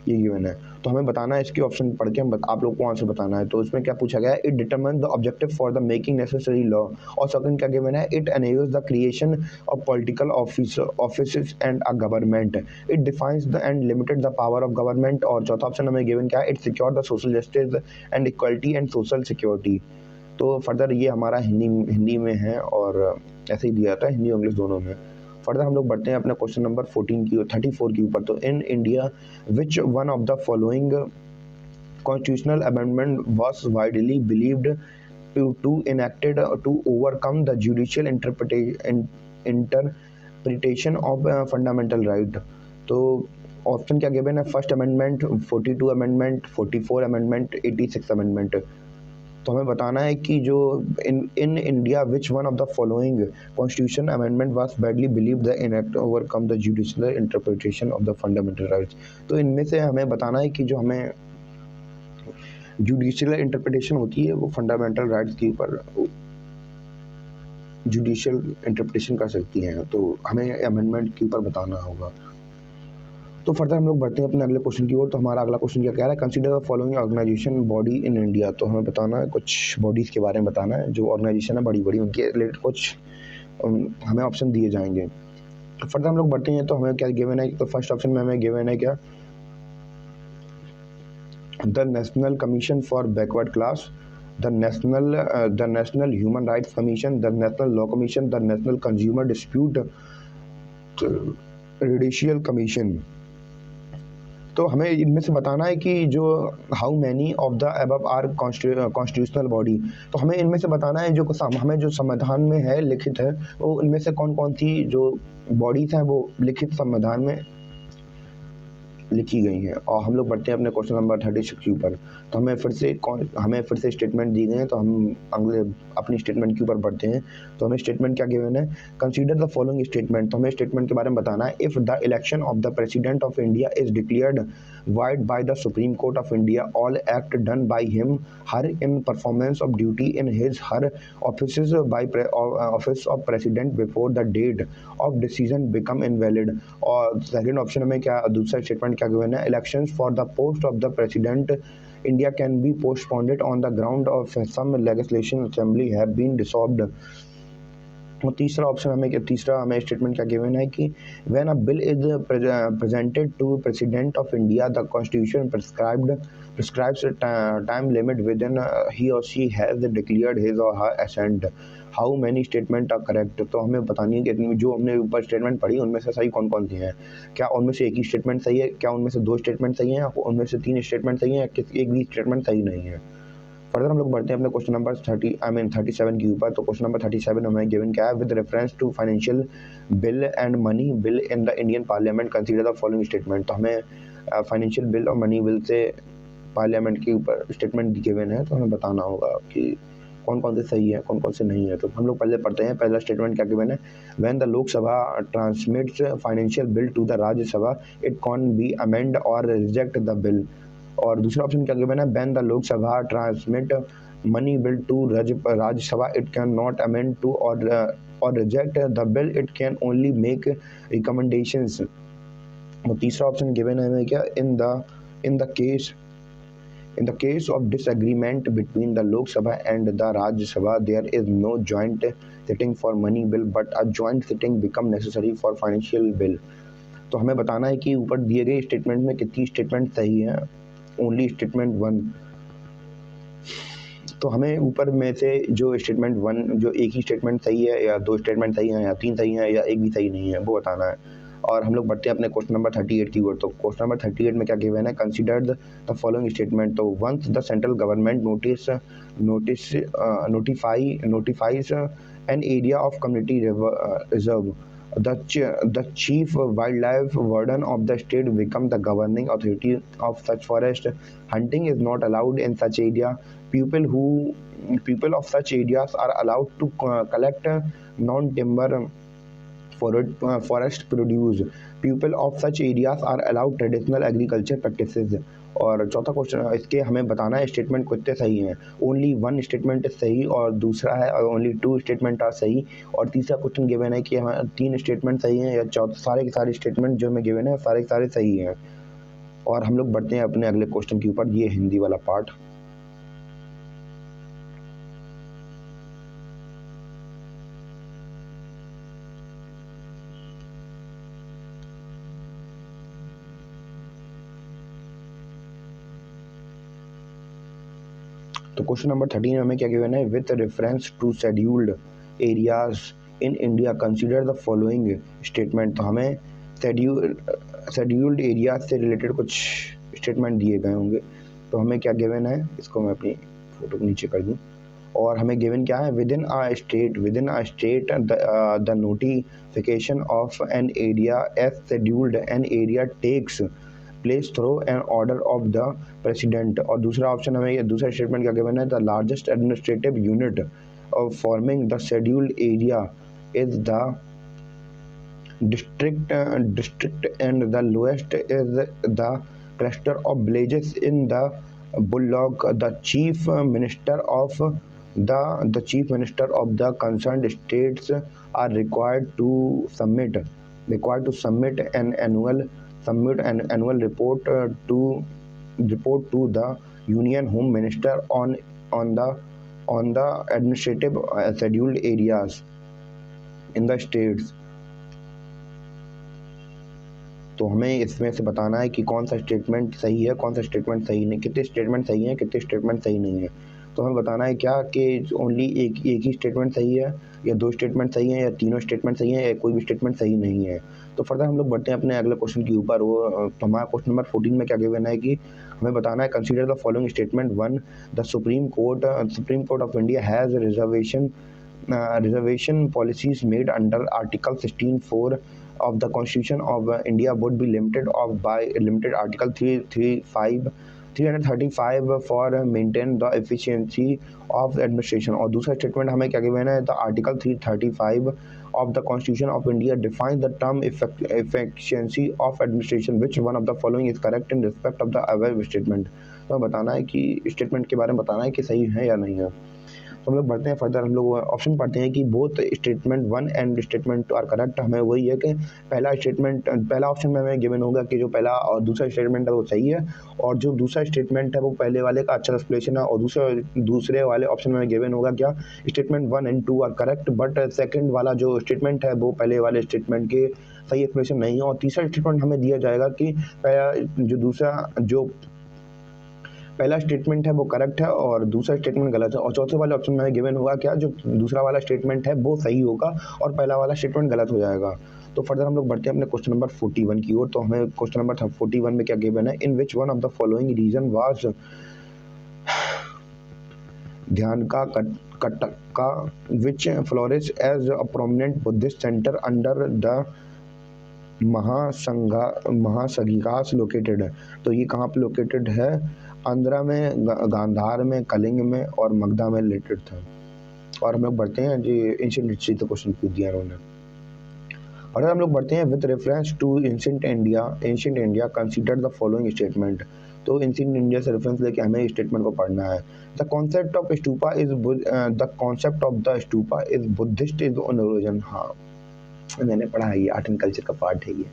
ये गिवन है। तो हमें बताना है, इसके ऑप्शन पढ़ के हम आप लोग को आंसर बताना है। तो इसमें क्या पूछा गया है, it determine the objective for the making necessary law, और सेकंड क्या गिवन है, it enables the creation of political offices and a government, it defines the end limited the power of government, और चौथा ऑप्शन हमें गिवन क्या है, it secure the social justice and equality and social security. तो फर्दर ये हमारा हिंदी में है और ऐसे ही दिया था, हिंदी और इंग्लिश दोनों में। फर्दर हम लोग बढ़ते हैं अपने क्वेश्चन नंबर 34 के ऊपर। तो in India which one of the following constitutional amendment was widely believed to enacted to overcome the judicial interpretation of fundamental right. तो ऑप्शन क्या गिवन है, first amendment, 42 amendment, 44 amendment, 86 amendment. तो हमें बताना है कि जो in India which one of the following constitution amendment was widely believed the enact overcome the judicial interpretation of the fundamental rights. तो इनमें से हमें बताना है कि जो हमें जुडिशियल इंटरप्रिटेशन होती है वो फंडामेंटल राइट्स के ऊपर जुडिशियल इंटरप्रिटेशन कर सकती हैं, तो हमें अमेंडमेंट के ऊपर बताना होगा। तो फर्दर हम लोग बढ़ते हैं अपने अगले क्वेश्चन की ओर। तो हमारा अगला क्वेश्चन क्या कह रहा है, consider the following organisation body in India. तो हमें बताना है कुछ बॉडीज़ के बारे में बताना है, जो ऑर्गेनाइजेशन है बड़ी बड़ी उनके रिलेटेड कुछ हमें ऑप्शन दिए जाएंगे। तो फर्दर हम लोग बढ़ते हैं, तो हमें क्या गिवन है, तो फर्स्ट ऑप्शन में हमें गिवन है क्या, the national commission for backward class, the national human rights commission, the national law commission, the national consumer dispute redressal commission. तो हमें इनमें से बताना है कि जो how many of the above are constitutional body. तो हमें इनमें से बताना है जो हमें जो संविधान में है लिखित है वो इनमें से कौन कौन सी जो बॉडीज़ हैं वो लिखित संविधान में लिखी गई हैं। और हम लोग बढ़ते हैं अपने क्वेश्चन नंबर 36 के ऊपर। तो हमें फिर से स्टेटमेंट दी गई हैं, तो हम अगले अपनी स्टेटमेंट के ऊपर बढ़ते हैं। तो हमें स्टेटमेंट क्या गिवन है, कंसीडर द फॉलोइंग स्टेटमेंट। तो हमें स्टेटमेंट के बारे में बताना है। If the election of the president of India is declared void by the Supreme Court of India, all act done by him, her in performance of duty in his her offices by office of president before the date of decision become invalid। और सेकंड ऑप्शन हमें क्या, दूसरा स्टेटमेंट क्या गिवन है, elections for the post of the president India can be postponed on the ground of some legislation assembly have been dissolved। और तीसरा हमें स्टेटमेंट क्या गिवन है कि when a bill is presented to president of India the constitution prescribes time limit within he or she has declared his or her assent. How many statement are correct. तो हमें बतानी है कि जो हमने ऊपर स्टेटमेंट पढ़ी उनमें से सही कौन कौन सी हैं। क्या उनमें से एक ही स्टेटमेंट सही है, क्या उनमें से दो स्टेटमेंट सही हैं, उनमें से तीन स्टेटमेंट सही हैं, या एक भी स्टेटमेंट सही नहीं है। फर्दर हम लोग बढ़ते हैं अपने क्वेश्चन नंबर 37 के ऊपर। तो क्वेश्चन नंबर 37 हमें गिवन क्या है, with reference to financial bill and money bill in the Indian parliament consider the following statement. तो हमें फाइनेंशियल बिल और मनी बिल से पार्लियामेंट के ऊपर स्टेटमेंट गिवन है, तो हमें बताना होगा कि कौन कौन से सही है, कौन कौन से नहीं है। तो हम लोग पहले पढ़ते हैं। पहला स्टेटमेंट क्या गिवन है, when the Lok Sabha transmits financial bill to the Rajya Sabha it can be amend और रिजेक्ट द बिल। और दूसरा ऑप्शन क्या गिवन है, when the Lok Sabha transmit money bill to Rajya Sabha it can not amend to और reject the bill, it can only make recommendations. और तीसरा ऑप्शन गिवन है हमें क्या, in the case of disagreement between the Lok Sabha and the Rajya Sabha, there is no joint sitting for money bill but a joint sitting become necessary for financial bill। तो हमें बताना है कि ऊपर दिए गए स्टेटमेंट में कितनी स्टेटमेंट सही है, ओनली स्टेटमेंट 1। तो हमें ऊपर में से जो स्टेटमेंट 1, जो एक ही स्टेटमेंट सही है, या दो स्टेटमेंट सही है, या तीन सही है, या एक भी सही नहीं है, वो बताना है। और हम लोग बढ़ते हैं अपने क्वेश्चन नंबर 38 की ओर। तो क्वेश्चन नंबर 38 में क्या गिवन है, कंसीडर द फॉलोइंग स्टेटमेंट। तो once the central government notifies an area of community reserve, the chief wildlife warden of the state become the governing authority of such forest। Hunting is not allowed in such area। People of such areas are allowed to collect non-timber forest produce। People of such areas are allowed traditional agriculture practices। और चौथा क्वेश्चन, इसके हमें बताना है स्टेटमेंट कितने सही हैं। ओनली 1 स्टेटमेंट सही, और दूसरा है ओनली 2 स्टेटमेंट आर सही। और तीसरा क्वेश्चन गिवन है कि हमें 3 स्टेटमेंट सही हैं, या सारे के सारे स्टेटमेंट जो हमें गिवन है सारे के सारे सही हैं। और हम लोग बढ़ते हैं अपने अगले क्वेश्चन के ऊपर, ये हिंदी वाला पार्ट। तो क्वेश्चन नंबर 13 में हमें क्या गिवन है, with reference to scheduled areas in India consider the following statement. तो हमें शेड्यूल्ड एरियाज से रिलेटेड कुछ स्टेटमेंट दिए गए होंगे। तो हमें क्या गिवन है, इसको मैं अपनी फोटो को नीचे कर दूं। और हमें गिवन क्या है, with in a state the notification of an area as scheduled an area takes place through an order of the president. और दूसरा ऑप्शन हमें, दूसरा स्टेटमेंट क्या गिवन है, the largest administrative unit of forming the scheduled area is the district and the lowest is the cluster of villages in the bullock। The chief minister of the concerned states are required to submit an annual report to the union home minister on the administrative scheduled areas in the states। तो हमें इसमें से बताना है कि कौन सा स्टेटमेंट सही है, कौन सा स्टेटमेंट सही नहीं, कितने स्टेटमेंट सही हैं, कितने स्टेटमेंट सही नहीं है। तो हमें बताना है क्या कि ओनली एक ही स्टेटमेंट सही है, या दो स्टेटमेंट सही हैं, या तीनों स्टेटमेंट सही हैं, या कोई भी स्टेटमेंट सही नहीं है। तो फर्दर हम लोग बढ़ते हैं अपने अगले क्वेश्चन के ऊपर। वो तो हमारा क्वेश्चन नंबर 14 में क्या गिवन है कि हमें बताना है, consider the following statement. 1 the supreme court of India has reservation policies made under Article 16(4) of the Constitution of India would be limited limited Article 335 for maintain the efficiency of administration। और दूसरा स्टेटमेंट हमें क्या गिवन है, the article 335 of the Constitution of India defines the term efficiency of administration, which one of the following is correct in respect of the above statement। तो बताना है कि स्टेटमेंट के बारे में बताना है कि सही है या नहीं है। तो हम लोग बढ़ते हैं फर्दर, हम लोग ऑप्शन पढ़ते हैं कि both statement 1 and statement 2 are correct. हमें वही है कि पहला ऑप्शन में हमें गिवन होगा कि जो पहला और दूसरा स्टेटमेंट है वो सही है, और जो दूसरा स्टेटमेंट है वो पहले वाले का अच्छा एक्सप्लेनेशन है, और दूसरे वाले ऑप्शन में गिवन होगा क्या, statement 1 and 2 are correct, but second वाला जो स्टेटमेंट है वो पहले वाले स्टेटमेंट के सही एक्सप्लेनेशन नहीं है। और तीसरा स्टेटमेंट हमें दिया जाएगा कि पहला स्टेटमेंट है वो करेक्ट है और दूसरा स्टेटमेंट गलत है, और चौथे वाले ऑप्शन में गिवन होगा क्या, जो दूसरा वाला स्टेटमेंट है वो सही होगा और पहला वाला स्टेटमेंट गलत हो जाएगा। तो फर्दर हम लोग बढ़ते हैं अपने क्वेश्चन नंबर 41 की ओर। तो हमें क्वेश्चन नंबर 41 में क्या गिवन है, in which one of the following region was Dhanyakataka which flourish as a prominent Buddhist centre under the Mahasanghas located है। तो ये कहाँ पे लोकेटेड है, आंध्रा में, गांधार में, कलिंग में और मगधा में लोकेटेड था। और हम लोग बढ़ते हैं जी एंशिएंट हिस्ट्री से क्वेश्चन पूछ दिया उन्होंने। और हम लोग बढ़ते हैं with reference to ancient India consider the following statement. तो एंशिएंट इंडिया से रेफरेंस लेके हमें स्टेटमेंट को पढ़ना है। The concept of the stupa is Buddhist is on origin. हाँ मैंने पढ़ा है, ये आर्ट एंड कल्चर का पार्ट है ये।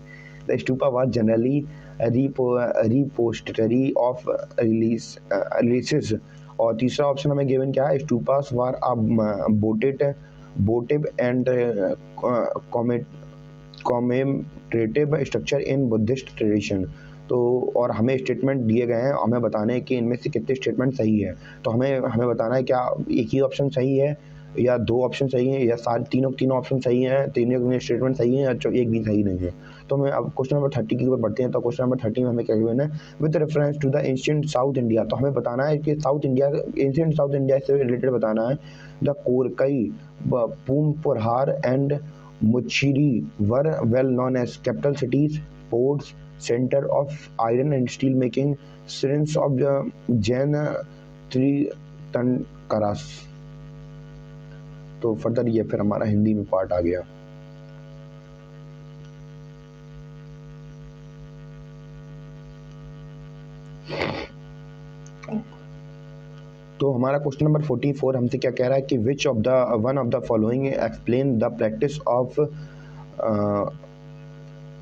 The stupa was generally repository of relics. और तीसरा ऑप्शन हमें गिवन क्या है, stupas were votive and commemorative structure in Buddhist tradition। तो और हमें स्टेटमेंट दिए गए हैं, हमें बताने हैं कि इनमें से कितने स्टेटमेंट सही है। तो हमें बताना है क्या एक ही ऑप्शन सही है या दो ऑप्शन सही हैं या तीनों ऑप्शन सही हैं, तीनों स्टेटमेंट सही हैं या एक भी सही नहीं है। तो हमें अब क्वेश्चन नंबर 30 की ओर बढ़ते हैं। तो क्वेश्चन नंबर 30 में हमें क्या गिवन है, with reference to the ancient South India. तो हमें बताना है कि एंशिएंट साउथ इंडिया से रिलेटेड बताना है। The Korkai, Poompuhar and Muchiri were well known as capital cities, ports, centre of iron and steel making, since of the Jain Tirthankaras. तो फर्दर ये फिर हमारा हिंदी में पार्ट आ गया। तो हमारा क्वेश्चन नंबर 44 हमसे क्या कह रहा है कि which of the one of the following explain the practice of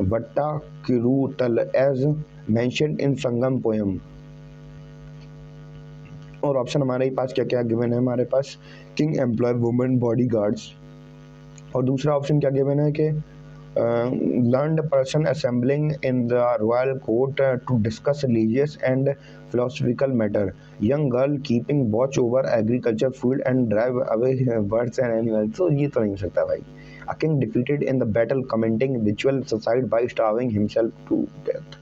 Vatakkirutal as mentioned in Sangam poem. और ऑप्शन हमारे पास क्या क्या गिवन है, हमारे पास king employ women body guards, और दूसरा ऑप्शन क्या गिवन है कि learned person assembling in the royal court to discuss religious and philosophical matter, young girl keeping watch over agriculture field and drive away birds and animals. तो ये तो नहीं हो सकता भाई। A king defeated in the battle committing ritual suicide by starving himself to death.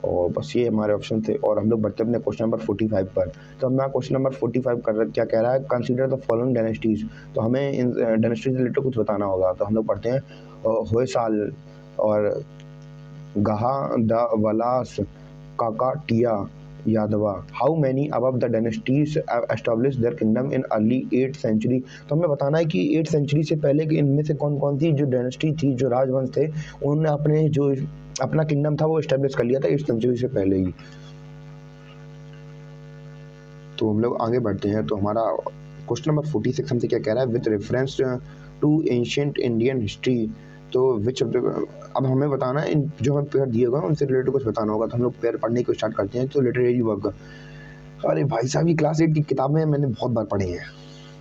और बस ये हमारे ऑप्शन थे। और हम लोग बढ़ते अपने क्वेश्चन नंबर 45 पर। तो हमारा क्वेश्चन नंबर 45 क्या कह रहा है, कंसीडर द फॉलोइंग डायनेस्टीज। तो हमें इन डायनेस्टीज से रिलेटेड कुछ बताना होगा। तो हम लोग पढ़ते हैं होयसाल और Gahadavalas, Kakatiya, Yadava. How many above the dynasties establish their kingdom in early 8th century. तो हमें बताना है कि 8th सेंचुरी से पहले कि इनमें से कौन कौन सी जो डायनेस्टी थी, जो राजवंश थे, उन्होंने अपना किंगडम था वो एस्टेब्लिश कर लिया था 8th सेंचुरी से पहले ही। तो हम लोग आगे बढ़ते हैं। तो हमारा क्वेश्चन नंबर 46 हमसे क्या कह रहा है, with reference to ancient Indian history. तो विच ऑफ द, अब हमें बताना है इन जो हमें पेयर दिए गए उनसे रिलेटेड कुछ बताना होगा। तो हम लोग पेयर पढ़ने को स्टार्ट करते हैं। तो लिटरेरी वर्क, अरे भाई साहब ये क्लास 8 की किताबें मैंने बहुत बार पढ़ी हैं।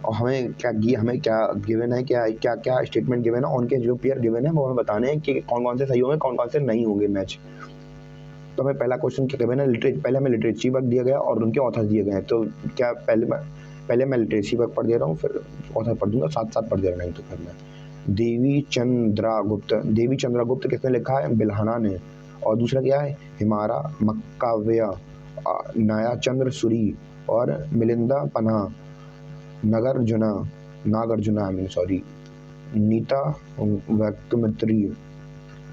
और हमें क्या गिवन है, क्या स्टेटमेंट गिवन है, उनके जो पेयर गिवन है वो हमें बताने हैं कि कौन कौन से सही होंगे, कौन कौन से नहीं होंगे मैच। तो हमें पहला क्वेश्चन क्या गिवन है, पहले हमें लिटरेचर वर्क दिया गया और उनके ऑथर्स दिए गए हैं। तो क्या पहले मैं लिटरेचर वर्क पढ़ दे रहा हूँ, फिर ऑथर पढ़ दूंगा, साथ साथ पढ़ दे रहा नहीं तो फिर मैं। देवी चंद्रगुप्त किसने लिखा है, बिल्हना ने। और दूसरा क्या है, हिमारा मक्काव्य, नायाचंद्र सूरी और मिलिंदा पन्हा, नागार्जुना नीता वक्तमित्री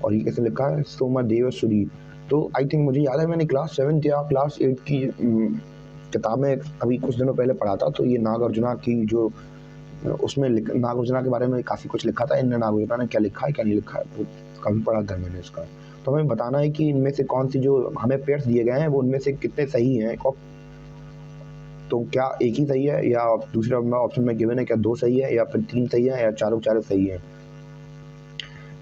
और ये कैसे लिखा है, सोमदेव सूरी। तो आई थिंक मुझे याद है मैंने क्लास 7 या क्लास 8 की किताब में अभी कुछ दिनों पहले पढ़ा था। तो ये नागार्जुना की जो उसमें नागार्जुना के बारे में काफ़ी कुछ लिखा था। इन नागार्जुना ने क्या लिखा है क्या नहीं लिखा है वो काफ़ी पढ़ा था मैंने इसका। तो हमें बताना है कि इनमें से कौन सी जो हमें पेयर्स दिए गए हैं वो उनमें से कितने सही हैं। तो क्या एक ही सही है, या दूसरा ऑप्शन में गिवन है क्या 2 सही है, या फिर 3 सही है, या चारों सही है।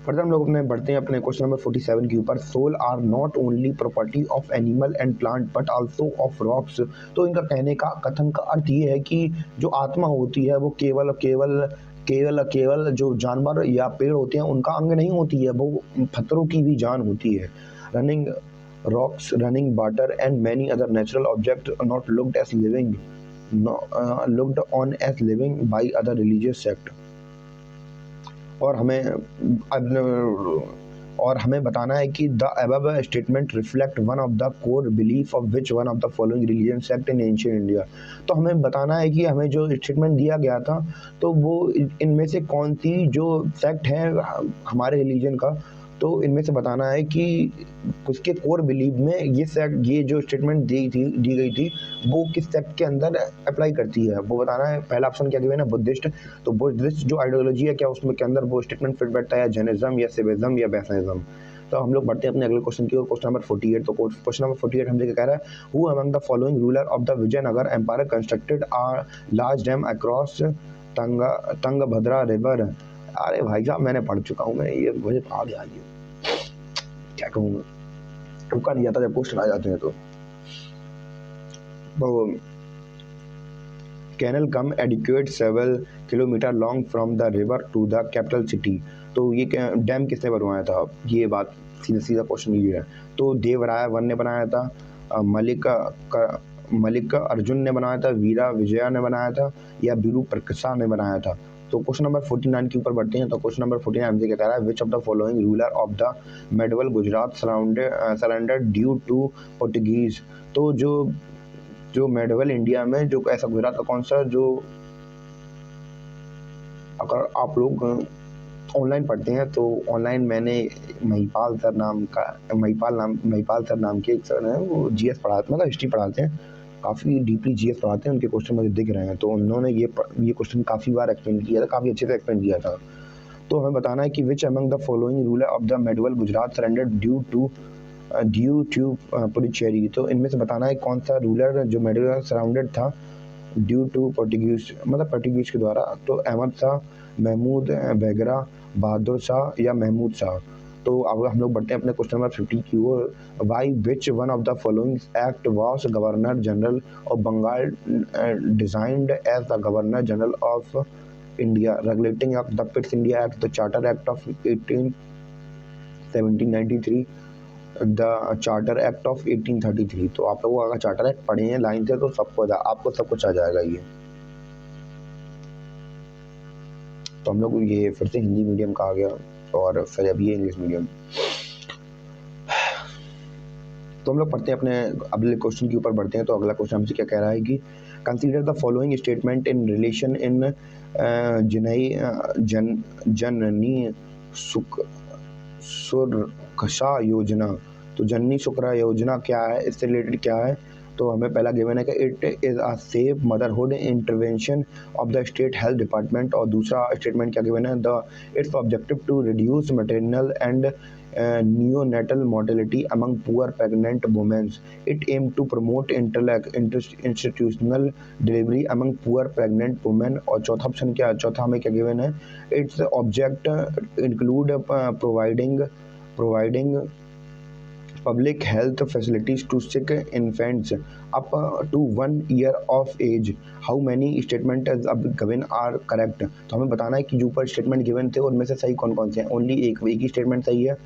फर्दर हम लोग अपने बढ़ते हैं अपने क्वेश्चन नंबर 47 के ऊपर। Soul are not only property of animal and plant but also of rocks. तो इनका कहने का कथन का अर्थ ये है कि जो आत्मा होती है वो केवल जो जानवर या पेड़ होते हैं उनका अंग नहीं होती है, वो पत्थरों की भी जान होती है। Running rocks, running water and many other natural objects are not looked on as living by other religious sect। और हमें बताना है कि the above statement reflect one of the core belief of which one of the following religion sect in ancient India. तो हमें बताना है कि हमें जो स्टेटमेंट दिया गया था तो वो इनमें से कौन सी जो सेक्ट है हमारे रिलीजन का, तो इनमें से बताना है कि उसके कोर बिलीव में ये जो स्टेटमेंट दी गई थी वो किस सेक्ट के अंदर अप्लाई करती है वो बताना है। पहला ऑप्शन क्या गिवन है, बुद्धिस्ट। तो बुद्धिस्ट जो आइडियोलॉजी है क्या उसमें के अंदर वो स्टेटमेंट फिट बैठता है, जैनिज्म या सिविज्म या वैष्णविज्म। तो हम लोग बढ़ते हैं अपने अगले क्वेश्चन की ओर, क्वेश्चन नंबर 48। तो क्वेश्चन नंबर 48 हमसे कह रहा है, who among the following ruler of the Vijayanagara empire constructed a large dam across Tungabhadra river. अरे भाई साहब मैंने पढ़ चुका हूँ, मैं ये मुझे आ गया, ये क्या कहूँगा, रुका नहीं जाता जब क्वेश्चन आ जाते हैं। तो canal come adequate several kilometre long from the river to the capital city. तो ये डैम किसने बनवाया था, ये बात सीधा क्वेश्चन ये है। तो देवराय वन ने बनाया था, मलिक अर्जुन ने बनाया था, वीरा विजया ने बनाया था, या बीरू प्रकाशा ने बनाया था। तो क्वेश्चन नंबर 49 के ऊपर बढ़ते हैं। तो क्वेश्चन नंबर 49 हमसे क्या कह रहा है, which of the following ruler of the medieval Gujarat surrendered due to Portuguese. तो जो मेडवल इंडिया में जो ऐसा गुजरात का कौन सा, जो अगर आप लोग ऑनलाइन पढ़ते हैं तो ऑनलाइन मैंने महिपाल सर नाम के एक सर हैं, वो जीएस पढ़ाते, मतलब हिस्ट्री पढ़ाते हैं, काफ़ी डीपली जीएस पढ़ाते हैं, उनके क्वेश्चन मुझे दिख रहे हैं। तो उन्होंने ये क्वेश्चन काफ़ी बार एक्सप्लेन किया था, काफ़ी अच्छे से एक्सप्लेन किया था। तो हमें बताना है कि which among the following ruler of the medieval Gujarat surrendered due to Puducherry. तो इनमें से बताना है कौन सा रूलर जो मेडवल सराउंडेड था ड्यू टू पोर्टुगीज, मतलब पोर्टुगीज के द्वारा। तो अहमद शाह, महमूद बेगरा, बहादुर शाह या महमूद शाह। तो अब हम लोग बढ़ते हैं अपने क्वेश्चन नंबर 50 की ओर। Why which one of the following act was governor general of Bengal designed as the governor general of India regulating of the Pitt's India act, the charter act of 1793, the charter act of 1833। तो आप लोग अगर चार्टर एक्ट पढ़े हैं लाइन से तो आपको सब कुछ आ जाएगा ये। तो हम लोग ये फिर से हिंदी मीडियम का आ गया और फिर अभी ये इंग्लिश मीडियम। तो हम लोग पढ़ते हैं अपने अगले क्वेश्चन के ऊपर बढ़ते हैं। तो अगला क्वेश्चन हमसे क्या कह रहा है कि consider the following statement in relation in Janani Suraksha Yojana. तो जननी सुरक्षा योजना क्या है, इससे रिलेटेड क्या है। तो हमें पहला गिवन है कि it is a safe motherhood intervention of the state health department, और दूसरा स्टेटमेंट क्या गिवन है, the it's objective to reduce maternal and neonatal mortality among poor pregnant women. It aimed to promote institutional delivery among poor pregnant women। और चौथा ऑप्शन क्या, चौथा हमें क्या गिवन है, its object include providing public health facilities to sick infants up to 1 year of age। How many statements given are correct। तो हमें बताना है कि जो ऊपर स्टेटमेंट गिवन थे उनमें से सही कौन कौन से हैं। ओनली एक ही स्टेटमेंट सही है,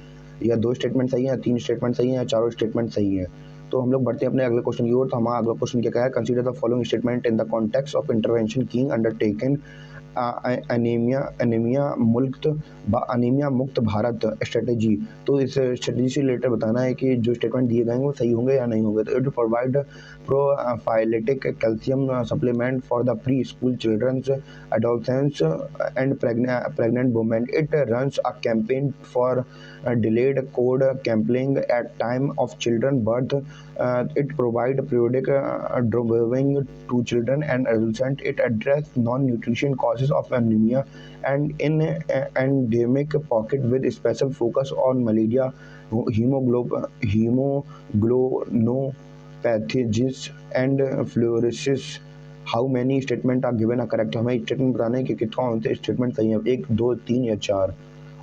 या 2 स्टेटमेंट सही है, या 3 स्टेटमेंट सही है, या चारों स्टेटमेंट सही है। तो हम लोग बढ़ते हैं अपने अगले क्वेश्चन की ओर। तो हमारा अगला क्वेश्चन क्या है, consider the following statement in the context of intervention keying undertaken anaemia मुक्त भारत स्ट्रेटेजी। तो इस स्ट्रेटेजी से रिलेटेड बताना है कि जो स्टेटमेंट दिए गए हैं वो सही होंगे या नहीं होंगे। तो it provide prophylactic calcium supplement for the preschool childrens, adolescents and pregnant women. It runs a campaign for delayed code camping at time of children birth. It provides periodic dosing to children and adolescents. It addresses non-nutrition causes of anemia and in endemic pocket with special focus on malaria, hemoglobinopathies and fluorosis. How many statement are given are correct. हमें स्टेटमेंट बताना है कि कितना होते स्टेटमेंट सही है, 1, 2, 3 या 4।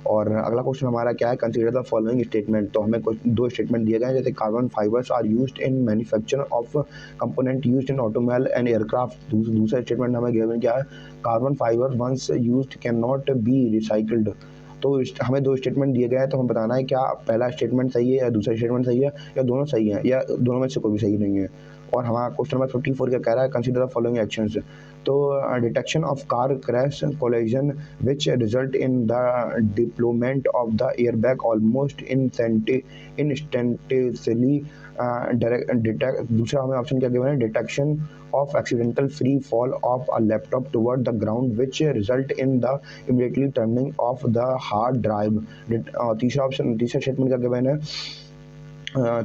और अगला क्वेश्चन हमारा क्या है, कंसीडर द फॉलोइंग स्टेटमेंट। तो हमें कुछ 2 स्टेटमेंट दिए गए हैं, जैसे carbon fibres are used in manufacture of component used in automobile and aircraft. दूसरा स्टेटमेंट हमें गिवन क्या है, carbon fibre once used can not be recycled. तो हमें 2 स्टेटमेंट दिए गए हैं, तो हमें बताना है क्या पहला स्टेटमेंट सही है या दूसरा स्टेटमेंट सही है या दोनों सही है या दोनों में से कोई भी सही नहीं है। और हमारा क्वेश्चन नंबर 54 क्या कह रहा है, कंसीडर द फॉलोइंग एक्शंस। तो detection of car crash collision which result in the deployment of the airbag almost instantaneously. दूसरा हमें ऑप्शन क्या गिवन है, detection of accidental free fall of a laptop toward the ground which result in the immediately turning off the hard drive। तीसरा स्टेटमेंट क्या गिवन है,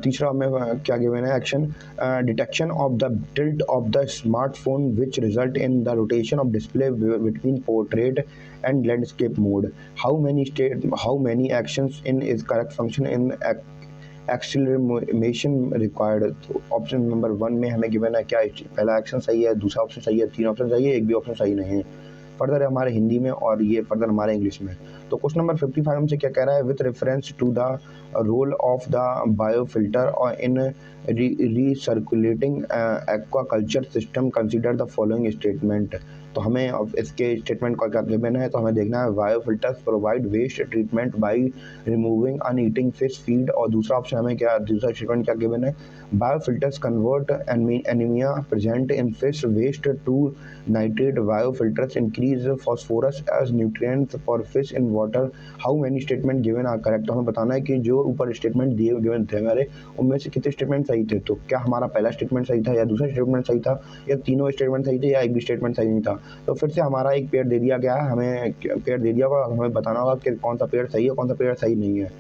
तीसरा हमें क्या गिवन है action, detection of the tilt of the smartphone which result in the rotation of display between portrait and landscape mode. How many actions in is correct function in acceleration required. तो ऑप्शन नंबर 1 में हमें गिवन है क्या, पहला एक्शन सही है, दूसरा ऑप्शन सही है, 3 ऑप्शन सही है, एक भी ऑप्शन सही नहीं है। फर्दर है हमारे हिंदी में और ये फर्दर हमारे इंग्लिश में। तो क्वेश्चन नंबर 55 हमसे क्या कह रहा है, with reference to the role of the biofilter और in recirculating aquaculture system consider the following statement. तो हमें इसके स्टेटमेंट का क्या गिवन है, तो हमें देखना है biofilters provide waste treatment by removing uneaten fish feed. और दूसरा ऑप्शन हमें क्या, दूसरा स्टेटमेंट क्या गिवन है, biofilters convert ammonia present in fish waste to nitrate. Biofilters increase phosphorus as nutrients for fish in water. How many statement given are correct. तो हमें बताना है कि जो ऊपर स्टेटमेंट दिए गिवन थे हमारे, उनमें से कितने स्टेटमेंट सही थे। तो क्या हमारा पहला स्टेटमेंट सही था या दूसरा स्टेटमेंट सही था या तीनों स्टेटमेंट सही थे या एक भी स्टेटमेंट सही नहीं था। तो फिर से हमारा एक पेयर दे दिया गया है, हमें पेयर दे दिया होगा, हमें बताना होगा कि कौन सा पेयर सही है कौन सा पेयर सही नहीं है,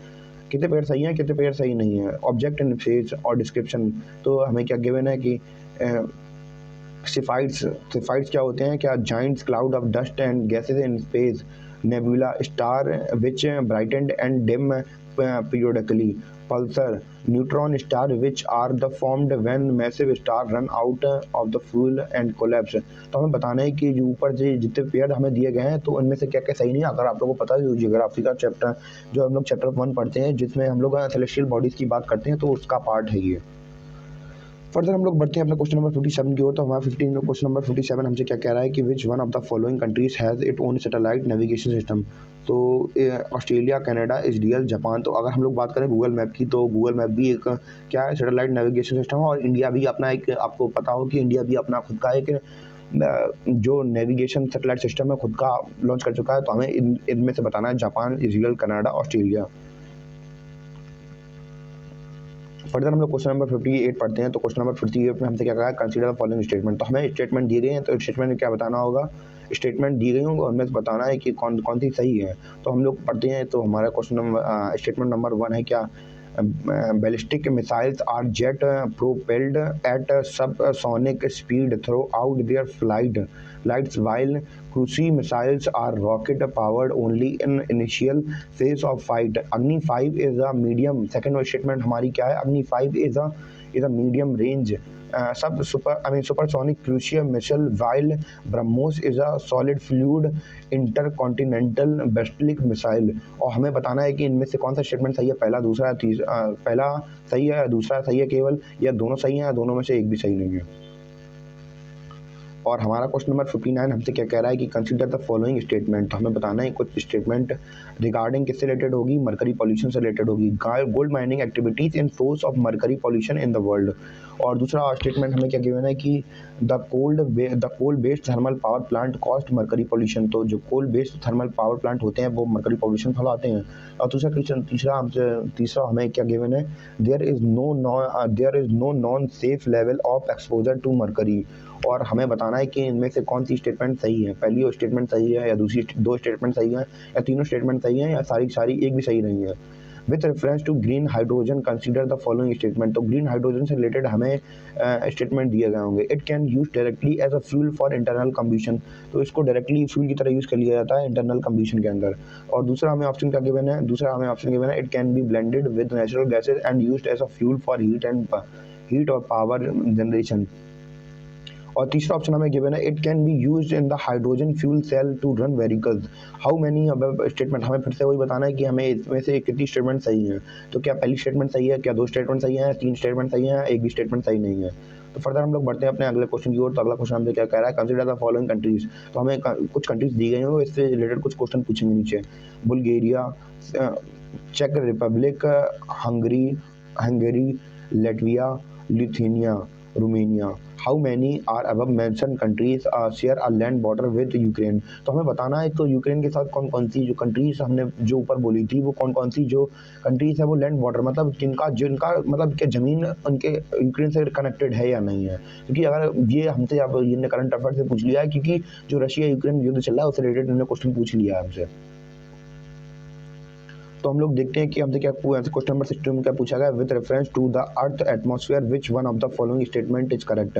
कितने पेयर सही हैं कितने पेयर सही नहीं है। ऑब्जेक्ट एंड फेज और डिस्क्रिप्शन। तो हमें क्या गिवन है कि सिफाइड्स क्या होते हैं, क्या Giants cloud of dust and gases in space, nebula star which brightened and dim periodically, pulsar neutron star which are the formed when massive star run out of the fuel and collapse। तो हमें बताना है कि जो ऊपर से जितने पेयर हमें दिए गए हैं तो उनमें से क्या क्या सही नहीं है। अगर आप लोगों को पता है जियोग्राफी का चैप्टर जो हम लोग चैप्टर 1 पढ़ते हैं जिसमें हम लोग सेलेस्टियल बॉडीज की बात करते हैं, तो उसका पार्ट है ये। फर्दर हम लोग बढ़ते हैं अपने क्वेश्चन नंबर 57 की ओर। तो हमारा क्वेश्चन नंबर 57 हमसे क्या कह रहा है कि विच one of the following countries has it own satellite navigation system. तो ऑस्ट्रेलिया, कनाडा, इजराइल, जापान। तो अगर हम लोग बात करें गूगल मैप की, तो गूगल मैप भी एक क्या है, सैटेलाइट नेविगेशन सिस्टम है। और इंडिया भी अपना एक, आपको पता हो कि इंडिया भी अपना खुद का एक जो नेविगेशन सैटेलाइट सिस्टम है खुद का लॉन्च कर चुका है। तो हमें इनमें से बताना है Japan, Israel, Canada, Australia. Further हम लोग क्वेश्चन नंबर 58 पढ़ते हैं। तो क्वेश्चन नंबर 58 में हमसे क्या कहा है, कंसीडर द फॉलोइंग स्टेटमेंट। तो हमें स्टेटमेंट दिए गए हैं, तो स्टेटमेंट में क्या बताना होगा, स्टेटमेंट दी गई होंगी और हमें बताना है कि कौन सी सही है। तो हम लोग पढ़ते हैं। तो हमारा क्वेश्चन नंबर स्टेटमेंट नंबर 1 है क्या, ballistic missiles are jet propelled at subsonic speed throughout their flights, while cruise missiles are rocket powered only in initial phase of flight। Agni 5 is a medium, second statement हमारी क्या है, Agni 5 is a medium range supersonic cruise missile, while BrahMos is a solid fueled intercontinental ballistic missile। और हमें बताना है कि इनमें से कौन सा स्टेटमेंट सही है, पहला दूसरा पहला सही है या दूसरा सही है केवल, या दोनों सही हैं या दोनों में से एक भी सही नहीं है। और हमारा क्वेश्चन नंबर 59 हमसे क्या कह रहा है कि कंसीडर द फॉलोइंग स्टेटमेंट। तो हमें बताना है कुछ स्टेटमेंट रिगार्डिंग किससे रिलेटेड होगी, मरकरी पॉल्यूशन से रिलेटेड होगी। Gold mining activities in source of mercury pollution in the world. और दूसरा स्टेटमेंट हमें क्या गिवन है कि the coal based thermal power plant cost mercury pollution. तो जो coal based thermal power plant होते हैं वो मरकरी पॉल्यूशन फैलाते हैं। और तीसरा हमें क्या गिवन है, there is no non safe level of exposure to mercury. और हमें बताना है कि इनमें से कौन सी स्टेटमेंट सही है, पहली स्टेटमेंट सही है या दूसरी दो स्टेटमेंट सही है या तीनों स्टेटमेंट सही है या सारी एक भी सही नहीं है। With reference to green hydrogen consider the following statement. तो ग्रीन हाइड्रोजन से रिलेटेड हमें स्टेटमेंट दिए गए होंगे। It can use directly as a fuel for internal combustion. तो इसको डायरेक्टली फ्यूल की तरह यूज़ कर लिया जाता है इंटरनल कम्बशन के अंदर। और दूसरा हमें ऑप्शन क्या गिवन है, it can be blended with natural gases and used as a fuel for heat और पावर जनरेशन। और तीसरा ऑप्शन हमें गिवन है, it can be used in the hydrogen fuel cell to run vehicles. How many above statement, हमें फिर से वही बताना है कि हमें इसमें से कितनी स्टेटमेंट सही है। तो क्या पहली स्टेटमेंट सही है, क्या दो स्टेटमेंट सही है, तीन स्टेटमेंट सही है, एक भी स्टेटमेंट सही नहीं है। तो फर्दर हम लोग बढ़ते हैं अपने अगले क्वेश्चन की ओर। तो अगला क्वेश्चन हमसे क्या कह रहा है, कंसीडर द फॉलोइंग कंट्रीज। तो हमें कुछ कंट्रीज दी गई हैं, इससे रिलेटेड कुछ क्वेश्चन पूछेंगे नीचे। बुल्गारिया, चेक Republic, Hungary, Latvia, Lithuania, Romania. How many are above mention countries share a land border with Ukraine. तो हमें बताना है तो यूक्रेन के साथ कौन कौन सी जो कंट्रीज हमने जो ऊपर बोली थी वो कौन कौन सी जो कंट्रीज है वो लैंड बॉर्डर मतलब जिनका मतलब क्या ज़मीन उनके यूक्रेन से कनेक्टेड है या नहीं है। क्योंकि अगर ये हमसे अब ये करंट अफेयर से पूछ लिया है, क्योंकि जो रशिया यूक्रेन युद्ध चल रहा है उससे रिलेटेड इन्होंने क्वेश्चन पूछ लिया है हमसे। तो हम लोग देखते हैं कि हमसे क्या क्वेश्चन नंबर 16 में क्या पूछा गया, with reference to the earth atmosphere which one of the following statement is correct.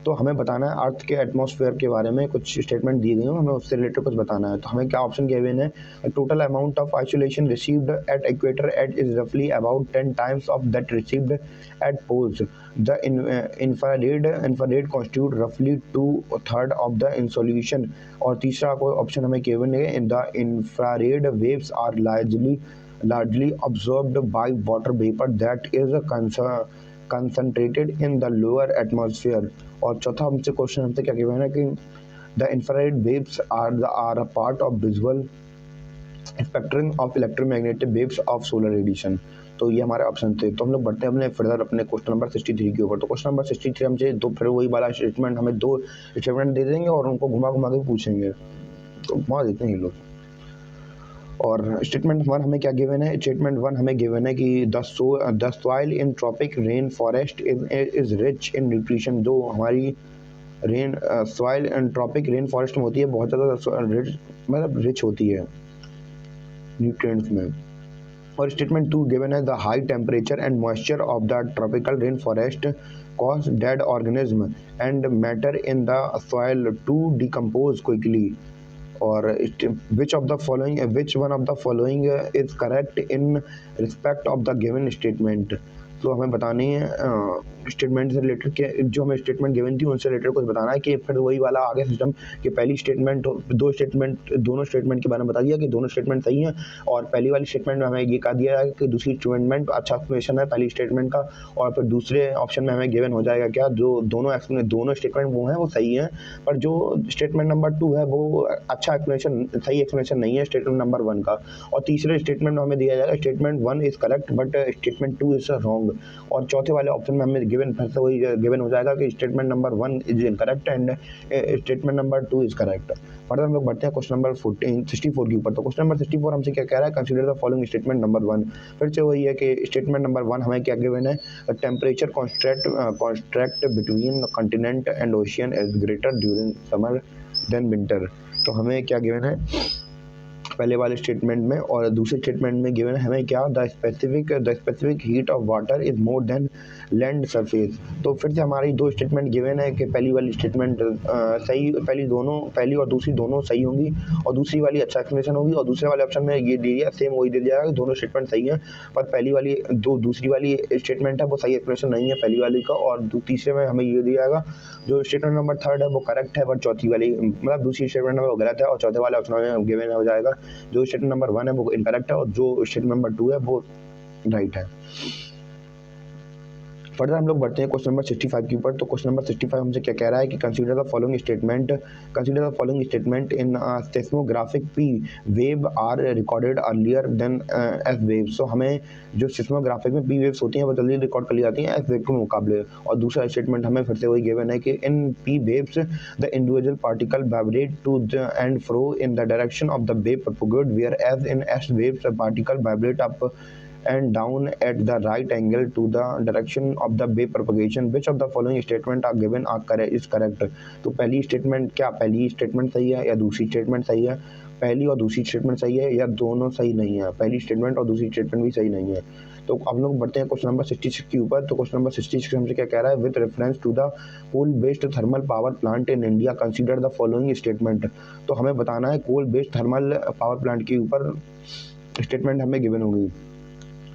तो हमें बताना है अर्थ के एटमॉस्फेयर के बारे में कुछ स्टेटमेंट दी गई हो, हमें उससे रिलेटेड कुछ बताना है। तो हमें क्या ऑप्शन गिवन है, total amount of insolation received at equator at is रफली about 10 times of that received at poles. The infrared constitute roughly 2/3 of the insolation। और तीसरा कोई ऑप्शन हमें गिवन है, in the infrared waves are largely absorbed by water vapor that is concentrated in the lower atmosphere। और चौथा हमसे क्वेश्चन हमसे क्या गिवन है कि the infrared waves are a part of visual spectrum of electromagnetic waves of solar radiation। तो ये हमारे ऑप्शन थे। तो हम लोग बढ़ते हैं अपने फर्दर अपने क्वेश्चन नंबर 63 के ऊपर। तो क्वेश्चन नंबर 63 हमसे दो फिर वही वाला स्टेटमेंट हमें दो स्टेटमेंट दे देंगे और उनको घुमा घुमा के पूछेंगे, तो घुमा देते हैं ये लोग। और स्टेटमेंट 1 हमें क्या गिवन है, स्टेटमेंट 1 हमें गिवन है कि the soil in tropic rain forest is rich in nutrition. जो हमारी soil in tropic rain forest में होती है बहुत ज़्यादा रिच होती है न्यूट्रिएंट्स में। और स्टेटमेंट 2 गिवन है, the high temperature and moisture of the tropical rain forest cause dead organism and matter in the soil to decompose quickly। और which one of the following is correct in respect of the given statement। तो हमें बतानी है स्टेटमेंट से रिलेटेड के जो हमें स्टेटमेंट गिवन थी उनसे रिलेटेड कुछ बताना है कि फिर वही वाला आगे सिस्टम कि पहली स्टेटमेंट दोनों स्टेटमेंट के बारे में बता दिया कि दोनों स्टेटमेंट सही हैं। और पहली वाली स्टेटमेंट में हमें ये कहा दिया है कि दूसरी स्टेटमेंट अच्छा एक्सप्लेनेशन है पहली स्टेटमेंट का। और फिर दूसरे ऑप्शन में हमें गिवन हो जाएगा क्या, जो दोनों स्टेटमेंट वो हैं वो सही हैं, पर जो स्टेटमेंट नंबर 2 है वो अच्छा एक्सप्लेनेशन सही एक्सप्लेनेशन नहीं है स्टेटमेंट नंबर 1 का। और तीसरे स्टेटमेंट में हमें दिया जाएगा statement 1 is correct but statement 2 is wrong. और चौथे वाले ऑप्शन में हमें गिवन फिर से वही गिवन हो जाएगा कि statement number 1 is incorrect and statement number 2 is correct. Further हम लोग बढ़ते हैं क्वेश्चन नंबर 64 के ऊपर। तो क्वेश्चन नंबर 64 हमसे क्या कह रहा है, consider the following statement number 1। फिर से वही है कि स्टेटमेंट नंबर 1 हमें क्या गिवन है, temperature contrast between continent and ocean is greater during summer than winter. तो हमें क्या गिवन है पहले वाले स्टेटमेंट में, और दूसरे स्टेटमेंट में गिवन है हमें क्या, the specific heat of water is more than land surface. तो फिर से हमारी दो स्टेटमेंट गिवन है कि पहली वाली स्टेटमेंट सही, पहली और दूसरी दोनों सही होंगी और दूसरी वाली अच्छा एक्सप्लेनेशन होगी। और दूसरे वाले ऑप्शन में ये दिया सेम वही दे दिया जाएगा कि दोनों स्टेटमेंट सही हैं, पर पहली वाली दूसरी वाली स्टेटमेंट है वो सही एक्सप्लेनेशन नहीं है पहली वाली का। और तीसरे में हमें ये दिया जाएगा जो स्टेटमेंट नंबर 3 है वो करेक्ट है, बट चौथी वाली मतलब दूसरी स्टेटमेंट में वो गलत है। और चौथे वाले ऑप्शन में गिवन हो जाएगा जो स्टेटमेंट नंबर 1 है वो इनकरेक्ट है और जो स्टेटमेंट नंबर 2 है वो राइट है। फर्दर हम लोग बढ़ते हैं क्वेश्चन नंबर 65 के ऊपर। तो क्वेश्चन नंबर 65 हमसे क्या कह रहा है कि consider the following statement in seismographic P wave are recorded earlier than S wave. So हमें जो सेस्मोग्राफिक में पी वेव्स होती हैं वो जल्दी रिकॉर्ड कर ली जाती हैं एस वेव के मुकाबले। और दूसरा स्टेटमेंट हमें फिर से वही गिवन है कि in P waves the individual particle vibrate to the and fro in the direction of the wave propagate, whereas in S waves the particle vibrate up and down at the right angle to the direction of the wave propagation. Which of the following statement are given is correct? तो पहली स्टेटमेंट सही है या दूसरी स्टेटमेंट सही है? पहली और दूसरी स्टेटमेंट सही है या दोनों सही नहीं है? पहली स्टेटमेंट और दूसरी स्टेटमेंट भी सही नहीं है। तो अब लोग बढ़ते हैं क्वेश्चन नंबर 66 के ऊपर। तो क्वेश्चन नंबर 66 हमसे क्या कह रहा है? With reference to the coal based thermal power plant in India consider the following statement. तो हमें बताना है coal based thermal power plant के ऊपर स्टेटमेंट हमें गिवन होगी।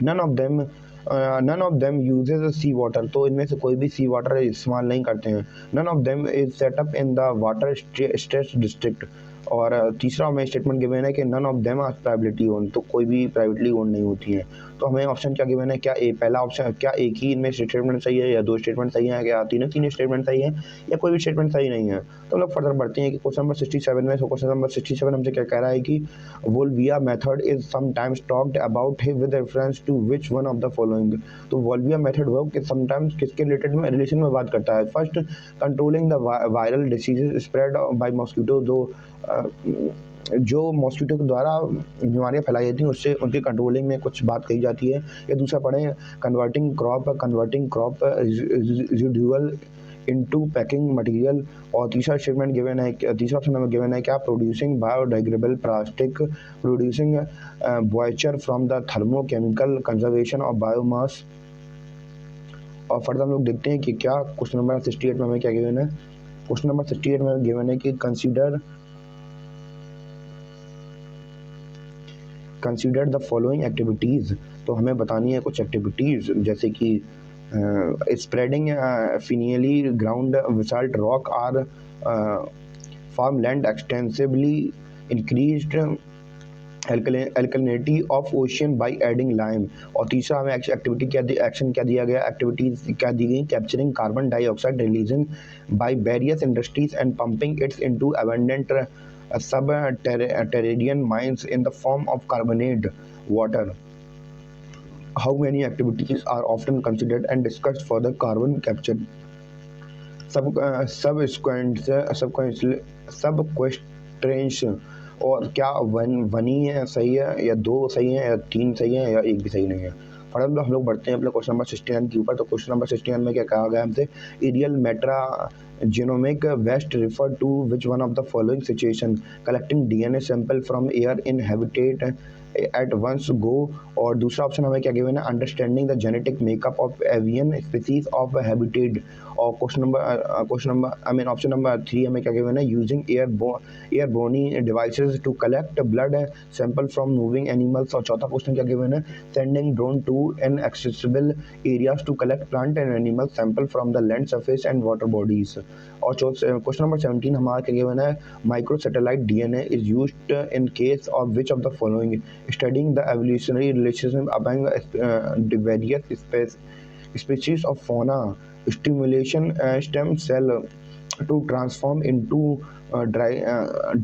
None of them uses sea water. तो इनमें से कोई भी सी वाटर इस्तेमाल नहीं करते हैं। None of them is set up in the water stress district. और तीसरा हमें स्टेटमेंट गिवन है कि none of them are privately own. तो कोई भी प्राइवेटली ओन नहीं होती है। तो हमें ऑप्शन क्या गिवन है? क्या पहला ऑप्शन क्या एक ही इनमें स्टेटमेंट सही है या दो स्टेटमेंट सही है या तीन स्टेटमेंट सही है या कोई भी स्टेटमेंट सही नहीं है? तो हम लोग फर्दर बढ़ते हैं कि क्वेश्चन नंबर 67 में। क्वेश्चन नंबर 67 हमसे क्या कह रहा है कि वोल्विया method is sometimes talked about with reference to which one of the following. तो वोल्विया मेथड वो कि समटाइम्स किसके रिलेटेड में रिलेशन में बात करता है? First, controlling the viral diseases spread by mosquito. जो मॉस्किटो के द्वारा बीमारियां फैलाई जाती हैं उससे उनकी कंट्रोलिंग में कुछ बात कही जाती है। या दूसरा पढ़ें converting crop residual into packing material. और तीसरा स्टेटमेंट गिवन है, तीसरा ऑप्शन हमें गिवन है क्या? Producing biodegradable plastic, producing biochar from the thermochemical conservation of biomass. और फर्दर हम लोग देखते हैं कि क्या क्वेश्चन नंबर 68 में हमें क्या गिवन है। क्वेश्चन नंबर 68 में गिवन है कि कंसीडर द फॉलोइंग एक्टिविटीज़। तो हमें बतानी है कुछ एक्टिविटीज़ जैसे कि spreading finely ground basalt rock are farm land extensively increased alkalinity of ocean by adding lime. और तीसरा हमें एक्शन क्या दिया गया? एक्टिविटीज क्या दी गई? Capturing carbon dioxide releasing by various industries and pumping it's into abundant subterranean mines in the form of carbonate water. How many activities are often considered and discussed for the carbon capture? Subquestions। और क्या वन ही है सही है या दो सही है या तीन सही है या एक भी सही नहीं है? फर्दर हम लोग बढ़ते हैं अपने क्वेश्चन नंबर 69 के ऊपर। तो क्वेश्चन नंबर 69 में क्या कहा गया हमसे? Aerial मेट्रा genomic waste refer to which one of the following situation? Collecting DNA sample from air in habitat at once go। और दूसरा ऑप्शन हमें क्या गिवन है? Understanding the genetic makeup of avian species of habitat. और ऑप्शन नंबर 3 हमें क्या गिवन है? Using airborne devices to collect blood sample from moving animals. और चौथा क्वेश्चन क्या गिवन है? Sending drone to inaccessible areas to collect plant and animal sample from the land surface and water bodies। और क्वेश्चन नंबर 17 हमारा क्या गिवन है? Micro satellite DNA is used in case of which of the following? Studying the evolutionary relationship among the various species of fauna, stimulation stem cell to transform into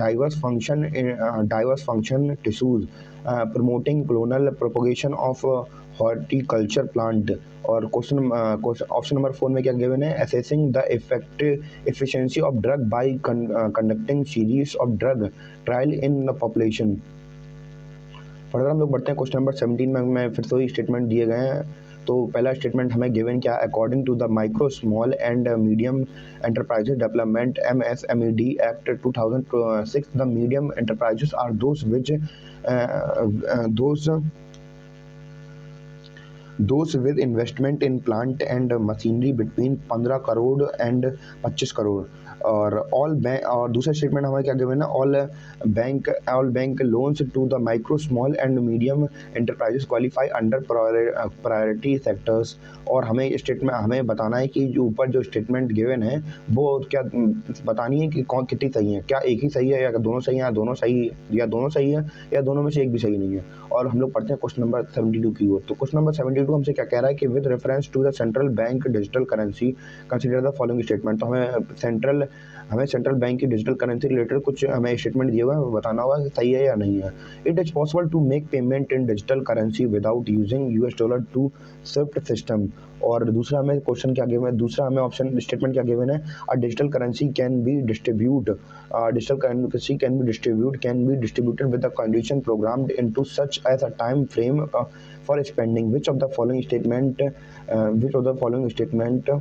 diverse function tissues, promoting clonal propagation of horticulture plant। और ऑप्शन नंबर 4 में क्या गिवन है? Assessing the efficiency of drug by conducting series of drug trial in the population। Further हम लोग बढ़ते हैं क्वेश्चन नंबर 17 में फिर से वही स्टेटमेंट दिए गए हैं। तो पहला स्टेटमेंट हमें गिवन क्या? According to the micro small and medium enterprises development MSMED act 2006 the medium enterprises are those with investment in plant and machinery between 15 crore and 25 crore. और दूसरा स्टेटमेंट हमें क्या गिवन है, all bank loans to the micro small and medium enterprises qualify under priority sectors. और हमें स्टेटमेंट हमें बताना है कि जो ऊपर जो स्टेटमेंट गिवन है वो क्या बतानी है कि कौन कितनी सही है, क्या एक ही सही है या दोनों सही है, या दोनों सही है या दोनों में से एक भी सही नहीं है। और हम लोग पढ़ते हैं क्वेश्चन नंबर 72 की ओर। तो क्वेश्चन नंबर 72 हमसे क्या कह रहा है कि with reference to the central bank digital currency consider the following statement. तो हमें सेंट्रल बैंक की डिजिटल करेंसी रिलेटेड कुछ हमें स्टेटमेंट दिए हुआ है, बताना होगा सही है या नहीं है। It is possible to make payment in digital currency without using US$ to swift system. और दूसरा हमें क्वेश्चन क्या गिवन है, दूसरा हमें ऑप्शन स्टेटमेंट क्या गिवन है, digital currency can be distributed with the condition programmed into such as a time frame for spending which of the following statement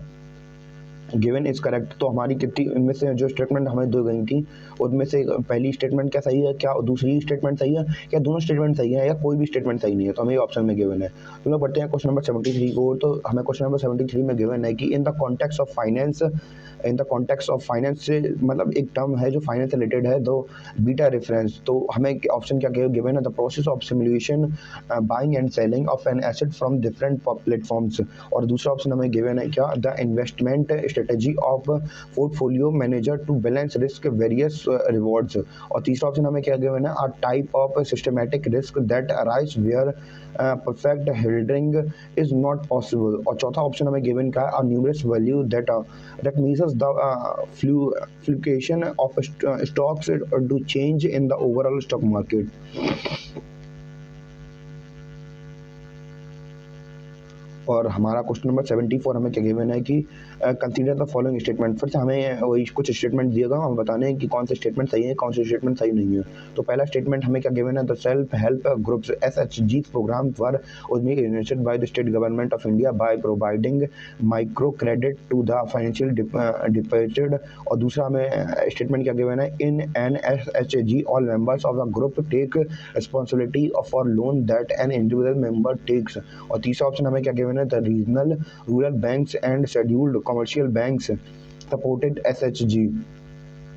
given is correct. तो हमारी कितनी इनमें से जो स्टेटमेंट हमें दो गई थी उनमें से पहली स्टेटमेंट क्या सही है, क्या दूसरी स्टेटमेंट सही है, क्या दोनों स्टेटमेंट सही है, या कोई भी स्टेटमेंट सही नहीं है। तो हमें ऑप्शन में गिवन है। तो लोग पढ़ते हैं क्वेश्चन नंबर 73 को। तो हमें क्वेश्चन नंबर 73 में गिवन है कि in the context of finance से मतलब एक टर्म है जो फाइनेंस से रिलेटेड है, दो बीटा रेफरेंस। तो हमें ऑप्शन क्या गिवन है, the process of simulation buying and selling of an asset from different platforms. और दूसरा ऑप्शन हमें गिवन है क्या, the investment strategy of portfolio manager to balance risk various rewards. और तीसरा ऑप्शन हमें क्या गिवन है, a type of systematic risk that arise where perfect hedging is not possible. और चौथा ऑप्शन हमें गिवन क्या है, a numerous value that measures the fluctuation of stocks to change in the overall stock market। और हमारा क्वेश्चन नंबर 74 हमें क्या गिवन है कि कंसीडर द फॉलोइंग स्टेटमेंट। फिर से हमें वही कुछ स्टेटमेंट दिए गए, हम बताने हैं कि कौन से स्टेटमेंट सही है, कौन से स्टेटमेंट सही नहीं है। तो पहला स्टेटमेंट हमें क्या गिवन है, the self help groups SHG programme were originally initiated by the state government of India by providing micro credit to the financial dependent. और दूसरा हमें स्टेटमेंट क्या गिवन है, in an SHG all members of the group take responsibility for loan that an individual member takes. और तीसरा ऑप्शन हमें क्या गिवन है, the regional rural banks and scheduled commercial banks supported SHG।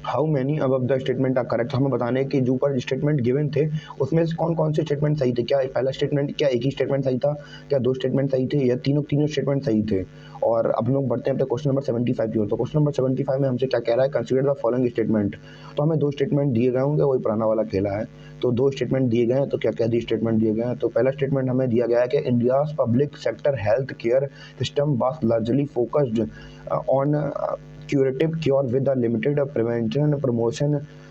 How many अब द स्टेटमेंट आर करेक्ट। हमें बताने कि जो ऊपर स्टेटमेंट गिवन थे उसमें से कौन कौन से स्टेटमेंट सही थे, क्या पहला स्टेटमेंट, क्या एक ही स्टेटमेंट सही था, क्या दो स्टेटमेंट सही थे, या तीनों स्टेटमेंट सही थे। और अब लोग बढ़ते हैं अपने क्वेश्चन नंबर 75 की ओर। तो क्वेश्चन नंबर 75 में हमसे क्या कह रहा है, कंसीडर द फॉलोइंग स्टेटमेंट। तो हमें दो स्टेटमेंट दिए गए होंगे, वही पुराना वाला खेला है। तो दो स्टेटमेंट दिए गए हैं, तो क्या क्या दी स्टेटमेंट दिए गए हैं। तो पहला स्टेटमेंट हमें दिया गया है कि India's public sector health care system was largely focused on curative cure with the limited prevention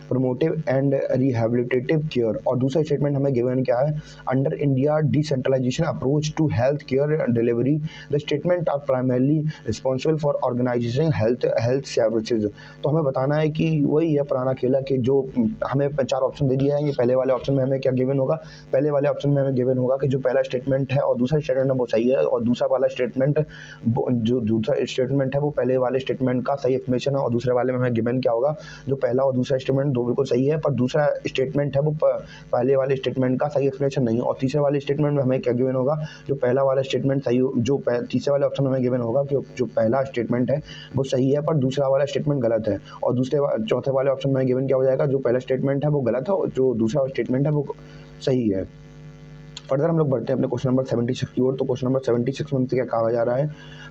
promotive and rehabilitative care। और दूसरा स्टेटमेंट हमें गिवन क्या है, under India decentralisation approach to health care delivery the statement are primarily responsible for organising health services. तो हमें बताना है कि वही है पुराना खेला कि जो हमें चार ऑप्शन दे दिया है, ये पहले वाले ऑप्शन में हमें क्या गिवन होगा, पहले वाले ऑप्शन में हमें गिवन होगा कि जो पहला स्टेटमेंट है और दूसरा स्टेटमेंट है वो सही है, और दूसरा वाला स्टेटमेंट जो दूसरा स्टेटमेंट है वो पहले वाले स्टेटमेंट का सही एक्सप्लेनेशन है। और दूसरे वाले में हमें गिवन क्या होगा, जो पहला और दूसरा स्टेटमेंट दो बिल्कुल सही है, पर दूसरा स्टेटमेंट है वो पहले वाले स्टेटमेंट का सही एक्सप्लेनेशन नहीं है। और तीसरे वाले स्टेटमेंट में हमें क्या गिवन होगा, जो पहला वाला स्टेटमेंट सही, जो तीसरे वाले ऑप्शन में हमें गिवन होगा कि जो पहला स्टेटमेंट है वो सही है पर दूसरा वाला स्टेटमेंट गलत है। और चौथे वाले ऑप्शन में गिवन क्या हो जाएगा, जो पहला स्टेटमेंट है वो गलत है और जो दूसरा स्टेटमेंट है वो सही है। फर्दर हम लोग बढ़ते हैं अपने क्वेश्चन नंबर 76 की ओर। तो क्वेश्चन नंबर 76 में क्या कहा जा रहा है,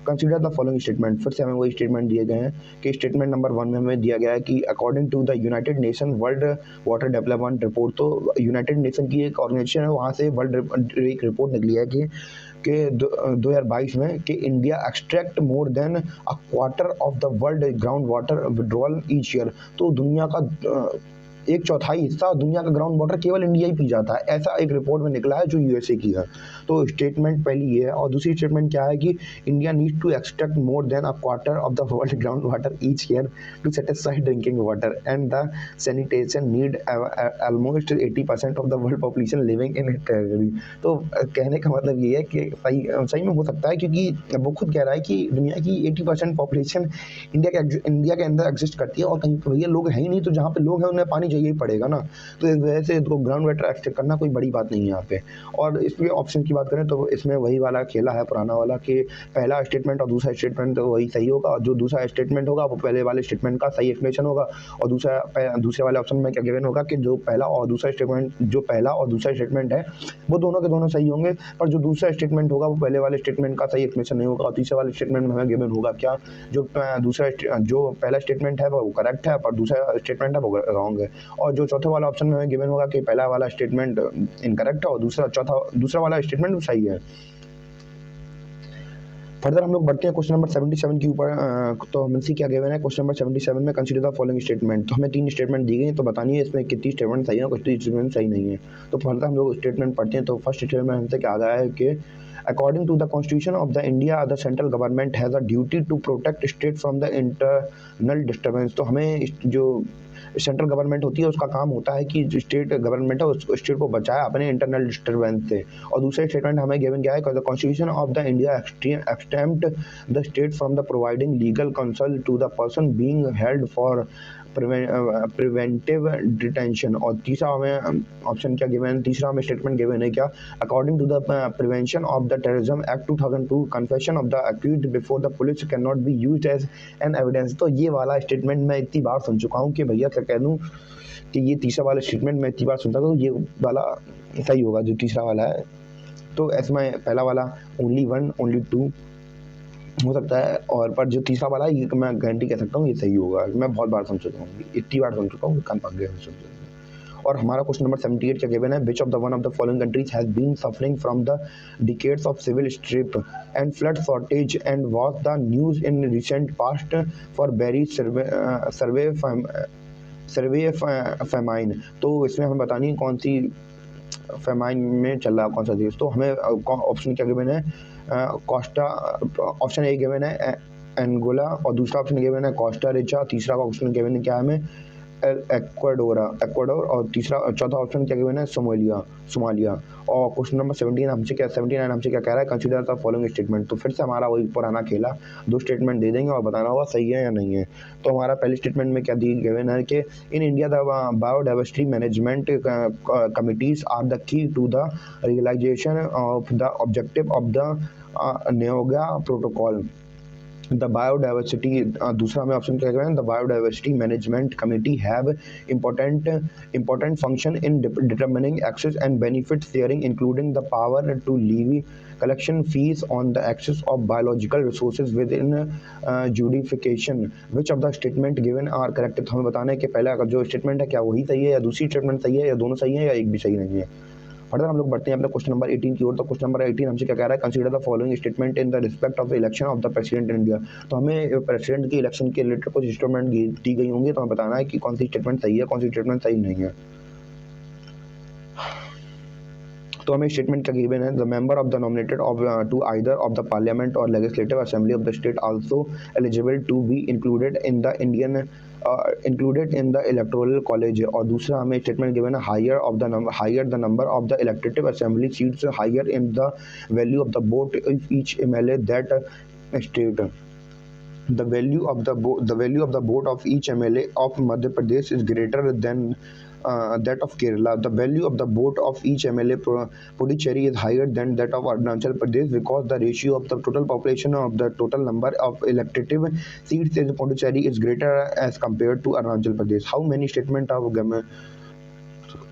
कंसीडर द फॉलोइंग स्टेटमेंट। फिर से हमें वही स्टेटमेंट दिए गए हैं कि स्टेटमेंट नंबर 1 में हमें दिया गया है कि according to the United Nation World Water Development Report. तो यूनाइटेड नेशन की एक ऑर्गेनाइजेशन है, वहाँ से एक रिपोर्ट निकली है कि 2022 में कि India extract more than a quarter of the world ground water withdrawal each year. तो दुनिया का एक चौथाई हिस्सा दुनिया का ग्राउंड वाटर केवल इंडिया ही पी जाता है, ऐसा एक रिपोर्ट में निकला है जो USA की है। तो स्टेटमेंट पहली ये है। और दूसरी स्टेटमेंट क्या है कि India need to extract more than a quarter of the world ground water each year to satisfy drinking water and the sanitation need almost 80% of the world population living in territory. तो कहने का मतलब ये है कि सही में हो सकता है, क्योंकि वो खुद कह रहा है कि दुनिया की 80% पॉपुलेशन इंडिया के अंदर एग्जिस्ट करती है, और कहीं भैया लोग हैं ही नहीं, तो जहाँ पे लोग हैं उन्हें पानी मुझे यही पड़ेगा ना। तो इस वजह से तो ग्राउंड वाटर एक्सट्रैक्ट करना कोई बड़ी बात नहीं है यहाँ पे। और इसमें ऑप्शन की बात करें तो इसमें वही वाला खेला है पुराना वाला कि पहला स्टेटमेंट और दूसरा स्टेटमेंट तो वही सही होगा, और जो दूसरा स्टेटमेंट होगा वो पहले वाले स्टेटमेंट का सही एक्सप्लेनेशन होगा, और दूसरे वाले ऑप्शन में क्या गिवन होगा कि जो पहला और दूसरा स्टेटमेंट है वो दोनों के दोनों सही होंगे, पर जो दूसरा स्टेटमेंट होगा वो पहले वाले स्टेटमेंट का सही एक्सप्लेनेशन नहीं होगा, और तीसरे वाले स्टेटमेंट में हमें गिवन होगा क्या, जो पहला स्टेटमेंट है वो करेक्ट है पर दूसरा स्टेटमेंट है वो रॉन्ग है, और जो चौथे वाला ऑप्शन में हमें गिवन होगा कि पहला वाला स्टेटमेंट इनकरेक्ट है और दूसरा वाला स्टेटमेंट सही है। फर्दर हम लोग बढ़ते हैं क्वेश्चन नंबर 77 के ऊपर। तो हमसे क्या गिवन है क्वेश्चन नंबर 77 में, कंसीडर द फॉलोइंग स्टेटमेंट। तो हमें 3 स्टेटमेंट दी गई, तो बतानी है इसमें कितनी स्टेटमेंट सही है, कितनी स्टेटमेंट सही नहीं है। तो फर्दर हम लोग स्टेटमेंट पढ़ते हैं। तो फर्स्ट स्टेटमेंट हमसे क्या आ गया है कि according to the constitution of the India the central government has a duty to protect state from the internal disturbance. तो हमें जो सेंट्रल गवर्नमेंट होती है उसका काम होता है कि जो स्टेट गवर्नमेंट है उस स्टेट को बचाए अपने इंटरनल डिस्टर्बेंस से। और दूसरा स्टेटमेंट हमें गिवन क्या है, the constitution of the India exempt the state from the providing legal counsel to the person being held for preventive detention. और तीसरा हमें ऑप्शन क्या गिवन, तीसरा हमें स्टेटमेंट गिवन है क्या, according to the prevention of the terrorism act 2002 confession of the accused before the police can not be used as an evidence. तो ये वाला स्टेटमेंट मैं इतनी बार सुन चुका हूँ कि भैया क्या कह दूँ कि ये तीसरा वाला स्टेटमेंट मैं इतनी बार सुनता था, तो ये वाला सही होगा जो तीसरा वाला है। तो इसमें पहला वाला ओनली 1 ओनली 2 हो सकता है, और पर जो तीसरा वाला ये मैं गारंटी कह सकता हूँ ये सही होगा। मैं बहुत बार सुन चुका हूँ, इतनी बार सुन चुका हूँ कान पक गया सुन चुका। और हमारा क्वेश्चन नंबर 78 क्या गिवन है, which of the one of the following countries has been suffering from the decades of civil strife and food shortage and was the news in recent past for very severe famine. तो इसमें हमें बतानी है कौन सी फेमाइन में चल रहा है कौन सा देश। तो हमें ऑप्शन क्या गिवन है, कोस्टा, ऑप्शन ए गिवन है एंगोला, और दूसरा ऑप्शन गिवन है कोस्टा रिचा, तीसरा ऑप्शन गिवन है क्या है हमें एक्वाडोर, और चौथा ऑप्शन क्या गिवन है सोमालिया। और क्वेश्चन नंबर 79 हमसे क्या कह रहा है, कंसीडर द फॉलोइंग स्टेटमेंट। तो फिर से हमारा वही पुराना खेला, 2 स्टेटमेंट दे देंगे और बताना होगा सही है या नहीं है। तो हमारा पहले स्टेटमेंट में क्या गिवन है कि in India the biodiversity management committees are the key to the realisation of the objective of the Nagoya protocol. The biodiversity, दूसरा हमें ऑप्शन क्या करें, the biodiversity management committee have important function in determining access and benefit sharing, including the power to levy collection fees on the access of biological resources within jurisdiction. Which of the statement given are correct। तो हमें बताना है कि पहला जो स्टेटमेंट है क्या वही सही है या दूसरी स्टेटमेंट सही है या दोनों सही है या एक भी सही नहीं है। फर्दर हम लोग बढ़ते हैं अपने क्वेश्चन नंबर 18 की ओर। तो क्वेश्चन नंबर 18 हमसे क्या कह रहा है, consider the following statement in the respect of the election of the president in India. तो हमें प्रेसिडेंट की इलेक्शन के रिलेटेड कुछ स्टेटमेंट दी गई होंगी, तो हमें बताना है कि कौन सी स्टेटमेंट सही है कौन सी स्टेटमेंट सही नहीं है। तो हमें स्टेटमेंट क्या गिवन है, the member of the nominated of to either of the parliament और legislative assembly of the state also eligible to be included in the electoral college. और दूसरा हमें स्टेटमेंट गिवन है, higher the number of the elective assembly seats higher in the value of the vote of each MLA that state. The value of the vote of each MLA of Madhya Pradesh is greater than that of Kerala. The value of the vote of each MLA Puducherry is higher than that of Arunachal Pradesh because the ratio of the total population of the total number of elective seats in Puducherry is greater as compared to Arunachal Pradesh. How many statement of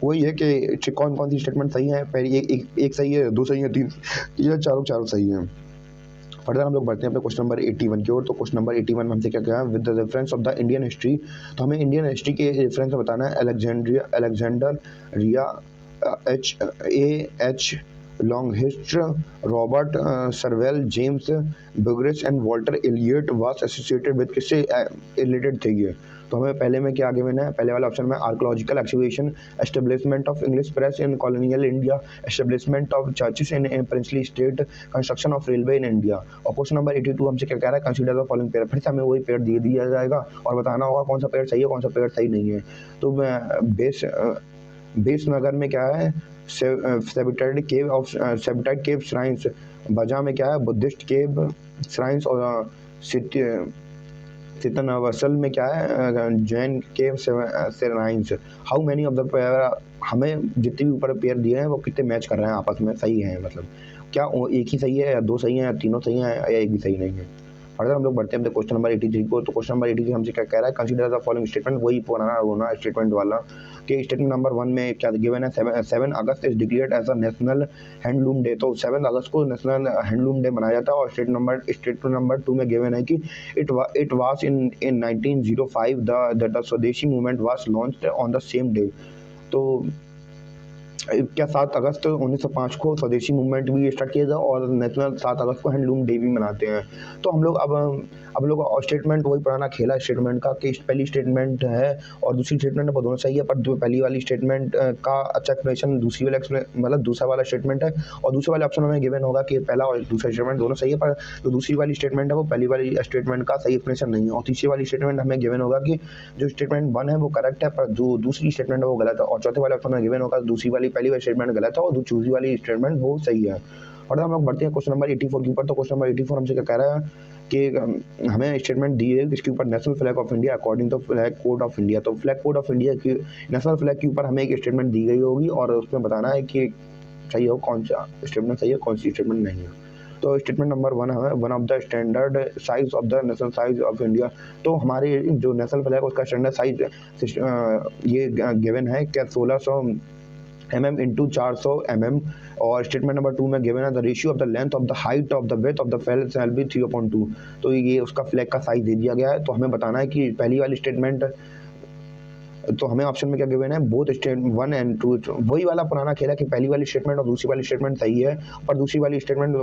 वही है कि कौन कौन सी स्टेटमेंट सही है, पहले एक सही है, 2 सही है, 3 या चारों सही है। फर्दर हम लोग बढ़ते हैं अपने क्वेश्चन नंबर 81 की ओर। तो क्वेश्चन नंबर 81 में हमसे क्या कहा है, with the reference of the Indian history. तो हमें इंडियन हिस्ट्री के रेफरेंस में बताना है, Alexander Rea H Longhurst, Robert Sewell, James Burgess and Walter Elliot was associated with, किससे रिलेटेड थे ये। तो हमें पहले में क्या आगे मैंने पहले वाला ऑप्शन में archaeological excavation, establishment of English press in colonial India, establishment of churches in princely state, construction of railway in India. और क्वेश्चन नंबर 82 हमसे क्या कह रहा है, कंसीडर द फॉलोइंग पेयर। फिर से हमें वही पेयर दे दिया जाएगा और बताना होगा कौन सा पेयर सही है कौन सा पेयर सही नहीं है। तो बेस नगर में क्या है, सेबटाइड केव श्राइन्स, बजा में क्या है बुद्धिस्ट केव श्राइन्स, और सितन असल में क्या है, जैन के सेरेनाइंस, how many of the pair, हमें जितने भी ऊपर पेयर दिए हैं वो कितने मैच कर रहे हैं आपस में, सही है, मतलब क्या एक ही सही है या दो सही है या तीनों सही है या एक भी सही नहीं है। फर्दर हम लोग बढ़ते हैं अपने क्वेश्चन नंबर 83 को। तो क्वेश्चन नंबर 83 हमसे क्या कह रहा है, कंसीडर द फॉलोइंग स्टेटमेंट, वही पुराना रोना स्टेटमेंट वाला कि स्टेटमेंट नंबर 1 में क्या गिवन है, 7 August is declared as a national handloom day. तो 7 अगस्त को नेशनल हैंडलूम डे मनाया जाता है। और स्टेटमेंट नंबर 2 में गिवन है कि इट वाज इन 1905 द स्वदेशी movement was launched on the same day. तो क्या 7 अगस्त 1905 को स्वदेशी मूवमेंट भी स्टार्ट किया था और नेशनल 7 अगस्त को हैंडलूम डे भी मनाते हैं। तो हम लोग अब लोग स्टेटमेंट वही पुराना खेला स्टेटमेंट का कि पहली स्टेटमेंट है और दूसरी स्टेटमेंट है, दोनों सही है, पर पहली वाली स्टेटमेंट का अच्छा एक्सप्लेनेशन दूसरी वाला मतलब दूसरा वाला स्टेटमेंट है, और दूसरे वाले ऑप्शन में गिवन होगा कि पहला और दूसरा स्टेटमेंट दोनों सही है, पर जो दूसरी वाली स्टेटमेंट है वो पहली वाली स्टेटमेंट का सही एक्सप्लेनेशन नहीं है। और तीसरी वाली स्टेटमेंट हमें गिवन होगा कि जो स्टेटमेंट 1 है वो करेक्ट है, पर जो दूसरी स्टेटमेंट है वो गलत है। और चौथे वाले ऑप्शन में गिवन होगा दूसरी वाली पहली वाली स्टेटमेंट गलत है और दूसरी वाली स्टेटमेंट वो सही है। और हम लोग बढ़ते हैं क्वेश्चन नंबर 84 के ऊपर। तो क्वेश्चन नंबर 84 हमसे क्या कह रहा है कि हमें स्टेटमेंट दी है इसके ऊपर, national flag of India according to flag code of India. तो फ्लैग कोड ऑफ इंडिया की नेशनल फ्लैग के ऊपर हमें एक स्टेटमेंट दी गई होगी और उसमें बताना है कि सही हो कौन सा स्टेटमेंट सही है कौन सी स्टेटमेंट नहीं है। तो स्टेटमेंट नंबर 1 है one of the standard size of the national size of India. तो हमारे जो नेशनल फ्लैग उसका स्टैंडर्ड साइज ये गिवन है क्या 1600 mm इंटू 400 mm। और स्टेटमेंट नंबर 2 में गिवन है the ratio of the length of the height of the width of the flag shall be 3/2। तो ये उसका फ्लैग का साइज दे दिया गया है। तो हमें बताना है कि पहली वाली स्टेटमेंट, तो हमें ऑप्शन में क्या गिवन है बोथ स्टेटमेंट 1 एंड 2, वही वाला पुराना खेला कि पहली वाली स्टेटमेंट और दूसरी वाली स्टेटमेंट सही है, पर दूसरी वाली स्टेटमेंट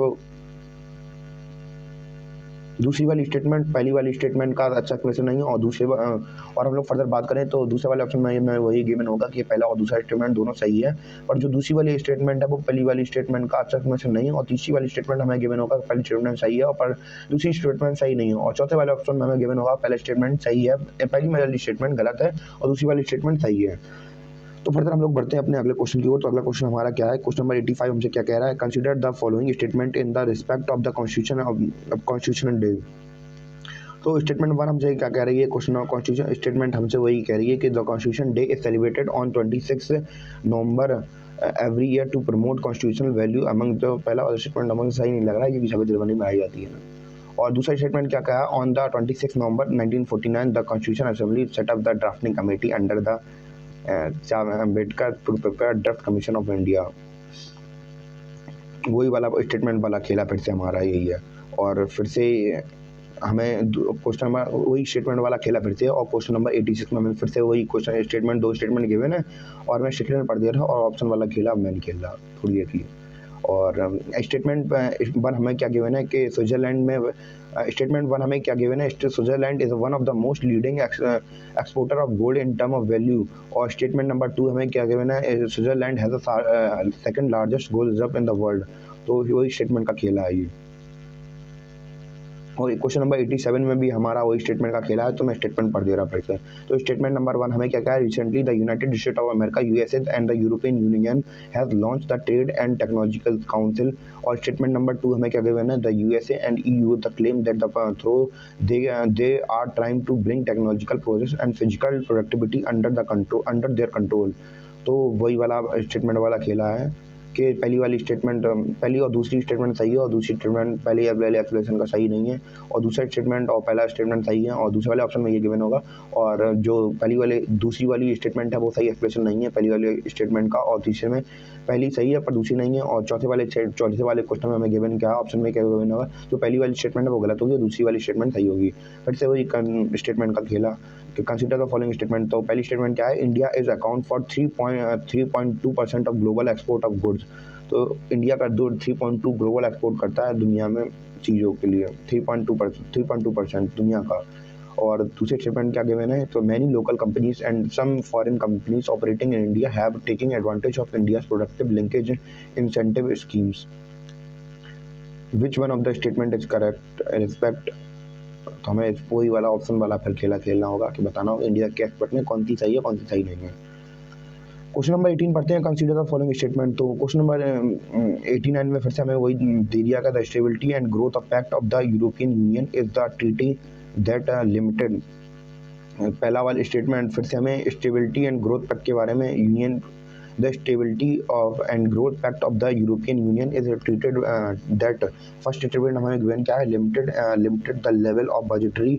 पहली वाली स्टेटमेंट का अच्छा क्वेश्चन नहीं है। और हम लोग फर्दर बात करें तो दूसरे वाले ऑप्शन में वही गिवन होगा कि पहला और दूसरा स्टेटमेंट दोनों सही है, पर जो दूसरी वाली स्टेटमेंट है वो पहली वाली स्टेटमेंट का अच्छा क्वेश्चन नहीं है। और तीसरी वाली स्टेटमेंट हमें गिवन होगा पहली स्टेटमेंट सही है पर दूसरी स्टेटमेंट सही नहीं है। और चौथे वाले ऑप्शन में हमें गिवन होगा पहला स्टेटमेंट सही है, पहली वाली स्टेटमेंट गलत है और दूसरी वाली स्टेटमेंट सही है। तो फर्दर हम लोग बढ़ते हैं अपने अगले क्वेश्चन की ओर। तो अगला क्वेश्चन हमारा क्या है, क्वेश्चन नंबर 85 हमसे क्या कह रहा है, consider the following statement in the respect of the constitutional day. तो स्टेटमेंट 1 हमसे क्या कह रही है, क्वेश्चन कॉन्स्टिट्यूशन स्टेटमेंट हमसे वही कह रही है कि the constitution day is celebrated on 26 November every year to promote constitutional value among. तो पहला वाला स्टेटमेंट हमें सही नहीं लग रहा है क्योंकि 26 जनवरी में आई जाती है ना। और दूसरा स्टेटमेंट क्या कहा, on the 26 November 1949 the constitution assembly set up the drafting committee under the Ambedkar to prepare draft commission of India. वही वाला स्टेटमेंट वाला खेला फिर से हमारा यही है। और फिर से हमें क्वेश्चन नंबर वही स्टेटमेंट वाला खेला फिर से। और क्वेश्चन नंबर 86 में हमें फिर से वही क्वेश्चन स्टेटमेंट दो स्टेटमेंट गिवन है और मैं स्टेटमेंट पढ़ दिया था और ऑप्शन वाला खेला मैं नहीं खेल रहा थोड़ी देर के लिए। और स्टेटमेंट 1 हमें क्या गिवन है कि स्विट्जरलैंड में स्टेटमेंट 1 हमें क्या गिवन है, Switzerland is one of the most leading exporter of gold in term of value. और स्टेटमेंट नंबर 2 हमें क्या गिवन है, Switzerland has a second largest gold reserve in the world. तो वही स्टेटमेंट का खेला है ये। और क्वेश्चन नंबर 87 में भी हमारा वही स्टेटमेंट का खेला है, तो मैं स्टेटमेंट पढ़ दे रहा फिर से। तो स्टेटमेंट नंबर 1 हमें क्या कहा है, recently the united state of America USA and the European union has launched the trade and technological council. और स्टेटमेंट नंबर 2 हमें क्या गिवन है, the USA and EU the claim that the throw they are trying to bring technological progress and physical productivity under their control. तो वही वाला स्टेटमेंट वाला खेला है कि पहली वाली स्टेटमेंट पहली और दूसरी स्टेटमेंट सही है और दूसरी स्टेटमेंट पहले एक्सप्लेनेशन का सही नहीं है, और दूसरा स्टेटमेंट और पहला स्टेटमेंट सही है और दूसरे वाले ऑप्शन में ये गिवन होगा। और जो दूसरी वाली स्टेटमेंट है वो सही एक्सप्लेनेशन नहीं है पहली वाली स्टेटमेंट का, और तीसरे में पहली सही है पर दूसरी नहीं है। और चौथे वाले क्वेश्चन में हमें गिवन क्या ऑप्शन में क्या गिवन होगा, जो पहली वाली स्टेटमेंट है वो गलत होगी और दूसरी वाली स्टेटमेंट सही होगी। फिर से वही स्टेटमेंट का खेला कि कंसीडर द फॉलोइंग स्टेटमेंट। तो पहली स्टेटमेंट क्या है, India is account for 3.2% of global export of goods. तो इंडिया का 3.2 ग्लोबल एक्सपोर्ट करता है दुनिया में चीज़ों के लिए, 3.2% दुनिया का। और दूसरे स्टेटमेंट क्या गिवन है, तो many local companies and some foreign companies operating in India have taking advantage of India's productive linkage incentive schemes. Which one of the statement is correct respect. तो हमें वही वाला ऑप्शन वाला फिर खेलना होगा कि बताना होगा इंडिया के एक्सपोर्ट में कौन सी सही है कौन सी सही नहीं है। क्वेश्चन नंबर 18 पढ़ते हैं, कंसीडर द फॉलोइंग स्टेटमेंट। तो क्वेश्चन नंबर 89 में फिर से हमें वही दे दिया गया, the stability and growth of pact of the European union is the treaty that limited. पहला वाला स्टेटमेंट फिर से हमें स्टेबिलिटी एंड ग्रोथ पैक्ट के बारे में, union the stability of and growth pact of the European Union is treated that first statement हमें given क्या है, limited the level of budgetary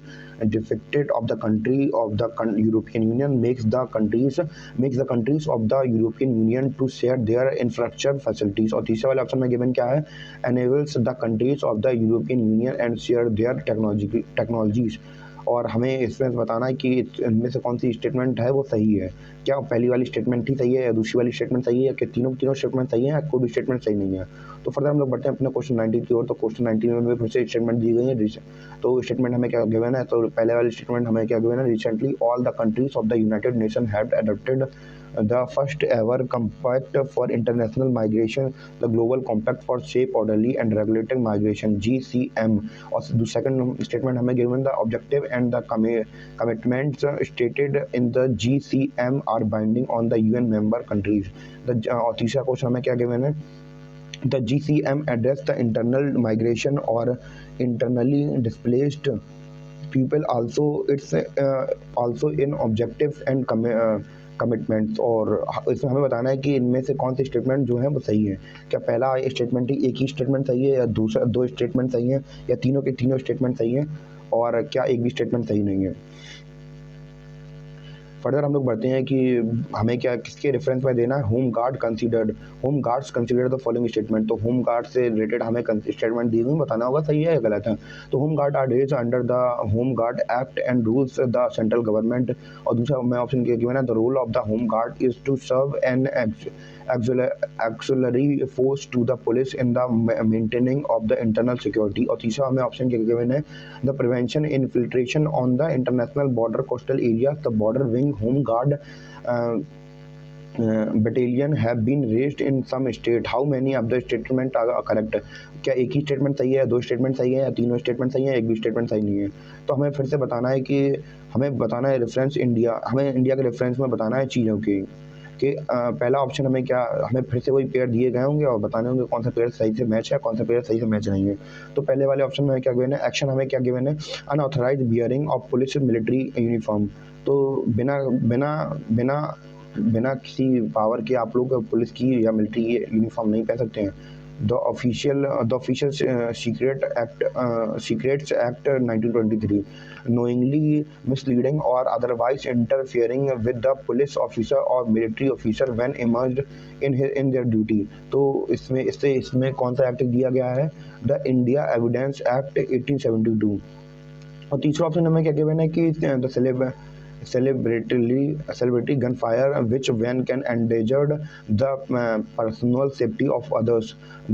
deficit of the country of the European Union makes the countries of the European Union to share their infrastructure facilities। और तीसरे वाले ऑप्शन में given क्या है, enables the countries of the European Union and share their technologies। और हमें इसमें बताना है कि इनमें से कौन सी स्टेटमेंट है वो सही है। क्या पहली वाली स्टेटमेंट ही सही है या दूसरी वाली स्टेटमेंट सही है या कि तीनों स्टेटमेंट सही है या कोई भी स्टेटमेंट सही नहीं है। तो फर्दर हम लोग बढ़ते हैं अपने क्वेश्चन 19 की ओर। तो क्वेश्चन 19 में फिर से स्टेटमेंट दी गई है। तो स्टेटमेंट हमें क्या गिवन है, तो पहले वाली स्टेटमेंट हमें क्या गिवन है, recently all the countries of the United nation have adopted the first ever compact for international migration, the global compact for safe, orderly and regulated migration, GCM। और सेकंड स्टेटमेंट हमें given the objective and the commitments stated in the GCM are binding on the UN member countries। और तीसरा क्वेश्चन हमें क्या given है, the GCM address the internal migration or internally displaced people also it's also in objectives and commitments. और इसमें हमें बताना है कि इनमें से कौन सी स्टेटमेंट जो है वो सही है। क्या पहला स्टेटमेंट ही एक ही स्टेटमेंट सही है या दूसरा दो स्टेटमेंट सही है या तीनों के तीनों स्टेटमेंट सही है और क्या एक भी स्टेटमेंट सही नहीं है। फर्दर हम लोग बढ़ते हैं कि हमें क्या किसके रेफरेंस में देना है, home guards considered the following statement. तो होम गार्ड से रिलेटेड हमें स्टेटमेंट दी हुई बताना होगा सही है या गलत है। तो home guard are raised under the home guard act and rules the central government. और दूसरा मैं ऑप्शन क्या गिवन है, the role of the home guard is to serve an auxiliary force to the police in the maintaining of the internal security। और तीसरा हमें ऑप्शन क्या गिवन है, the prevention infiltration on the international border coastal areas, the border wing home guard battalion have been raised in some state, how many of the statement are correct। क्या एक ही स्टेटमेंट सही है, दो स्टेटमेंट सही है या तीनों स्टेटमेंट सही है, एक भी स्टेटमेंट सही नहीं है। तो हमें फिर से बताना है कि हमें बताना है रेफरेंस इंडिया, हमें इंडिया के रेफरेंस में बताना है चीज़ों की कि पहला ऑप्शन हमें क्या, हमें फिर से वही पेयर दिए गए होंगे और बताने होंगे कौन सा पेयर सही से मैच है, कौन सा पेयर सही से मैच नहीं है। तो पहले वाले ऑप्शन में क्या गिवन है, एक्शन हमें क्या गिवन है, unauthorised bearing of police military uniform. तो बिना बिना बिना बिना किसी पावर के आप लोग पुलिस की या मिलिट्री की यूनिफॉर्म नहीं पहन सकते हैं। The official secrets act 1923, knowingly misleading or otherwise interfering with the police officer or military officer when emerged in their duty। तो इसमें कौन सा एक्ट दिया गया है, द इंडिया एविडेंस एक्ट 1872। और तीसरा ऑप्शन हमें क्या गिवन है कि the celebrity gunfire which when can endanger the personal safety of others,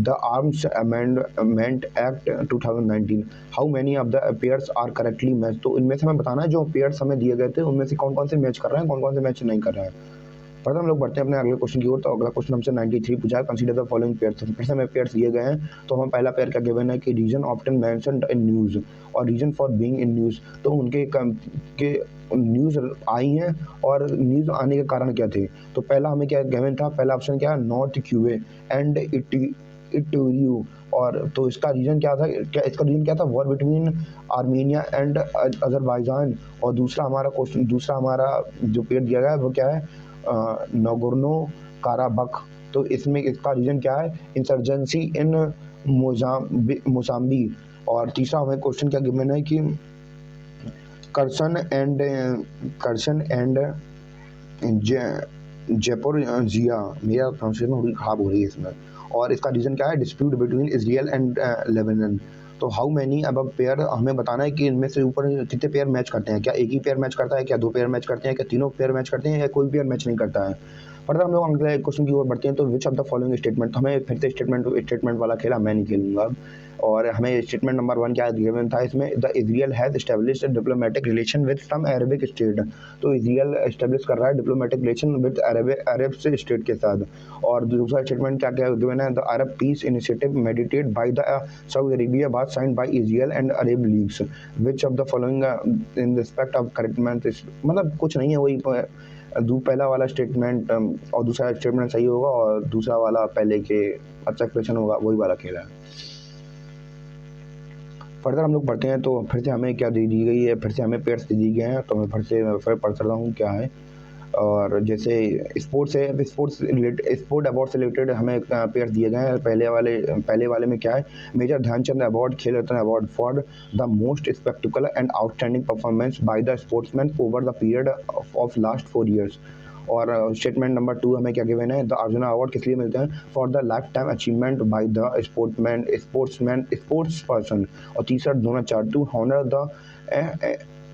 the Arms Amendment Act 2019, how many of the pairs are correctly matched। तो इनमें से हमें बताना है जो पेयर्स हमें दिए गए थे उनमें से कौन कौन से मैच कर रहे हैं, कौन कौन से मैच नहीं कर रहे हैं। पर हम लोग बढ़ते हैं अपने अगले क्वेश्चन की ओर। तो अगला क्वेश्चन हमसे 93 पूछा है, कंसीडर द फॉलोइंग पेयर्स। फिर से हमें पेयर्स दिए गए हैं। तो हम पहला पेयर क्या गिवन है कि region often mentioned in news और region for being in news. तो उनके के न्यूज़ आई हैं और न्यूज़ आने के कारण क्या थे। तो पहला हमें क्या गिवन था, पहला ऑप्शन क्या है, नॉर्थ क्यूबे एंड इटूरियो। और तो इसका रीजन क्या था, इसका रीजन क्या था, war between Armenia and Azerbaijan. और दूसरा हमारा जो पेयर दिया गया है वो क्या है, नगोर्नो काराबख। तो इसमें इसका रीजन क्या है, इंसर्जेंसी इन मोजाम्बी। और तीसरा हमें क्वेश्चन क्या गिवन है कि कर्सन एंड जयपुरजिया। मेरा प्रोनाउंसिएशन थोड़ी खराब हो रही है इसमें। और इसका रीजन क्या है, dispute between Israel and Lebanon. तो हाउ मैनी अब पेयर हमें बताना है कि इनमें से ऊपर कितने पेयर मैच करते हैं, क्या एक ही पेयर मैच करता है, क्या दो पेयर मैच करते हैं, क्या तीनों पेयर मैच करते हैं या कोई पेयर मैच नहीं करता है। फर्दर हम लोग अगले क्वेश्चन की ओर बढ़ते हैं। तो which of the following statement, हमें फिर से स्टेटमेंट वाला खेला मैं नहीं खेलूंगा अब। और हमें स्टेटमेंट नंबर 1 क्या गिवन था इसमें, the Israel has established diplomatic relation with some Arabic state. तो इजराइल एस्टैब्लिश कर रहा है diplomatic relation with Arab state के साथ। और दूसरा स्टेटमेंट क्या गिवन है, the Arab peace initiative mediated by the Saudi Arabia was signed by Israel and Arab leagues. Which of the following in respect of करेक्टमेंट, मतलब कुछ नहीं है, वही पहला वाला स्टेटमेंट और दूसरा स्टेटमेंट सही होगा और दूसरा वाला पहले के अच्छा क्वेश्चन होगा, वही वाला खेला है। फर्दर हम लोग पढ़ते हैं तो फिर से हमें क्या दे दी गई है, फिर से हमें पेयर्स दे दिए गए हैं, तो मैं फिर पढ़ सकता हूँ क्या है। और जैसे स्पोर्ट्स है, स्पोर्ट अवार्ड से रिलेटेड हमें पेयर्स दिए गए हैं। पहले वाले में क्या है, major Dhyan Chand award, Khel Ratna award for the most spectacular and outstanding performance by the sportsman over the period of last 4 years। और स्टेटमेंट नंबर 2 हमें क्या गिवन है, द अर्जुना अवार्ड किस लिए मिलते हैं, for the lifetime achievement by the sports person. और तीसरा 2004 to honour the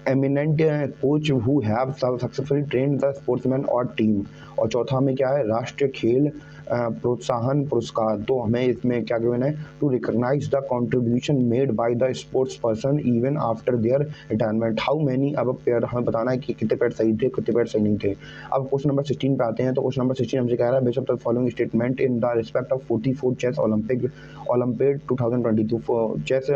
eminent coach who have successfully trained the sportsman or team। और चौथा में क्या है, राष्ट्रीय खेल प्रोत्साहन पुरस्कार। तो हमें इसमें क्या गिवन है, to recognise the contribution made by the sports person even after their retirement. How many, अब पेयर हमें बताना है कि कितने पेयर सही थे, कितने पेयर सही नहीं थे। अब क्वेश्चन नंबर 16 पे आते हैं। तो क्वेश्चन नंबर 16 हमसे कह रहा है, based of the following statement in the respect of 44 chess Olympic 2022 chess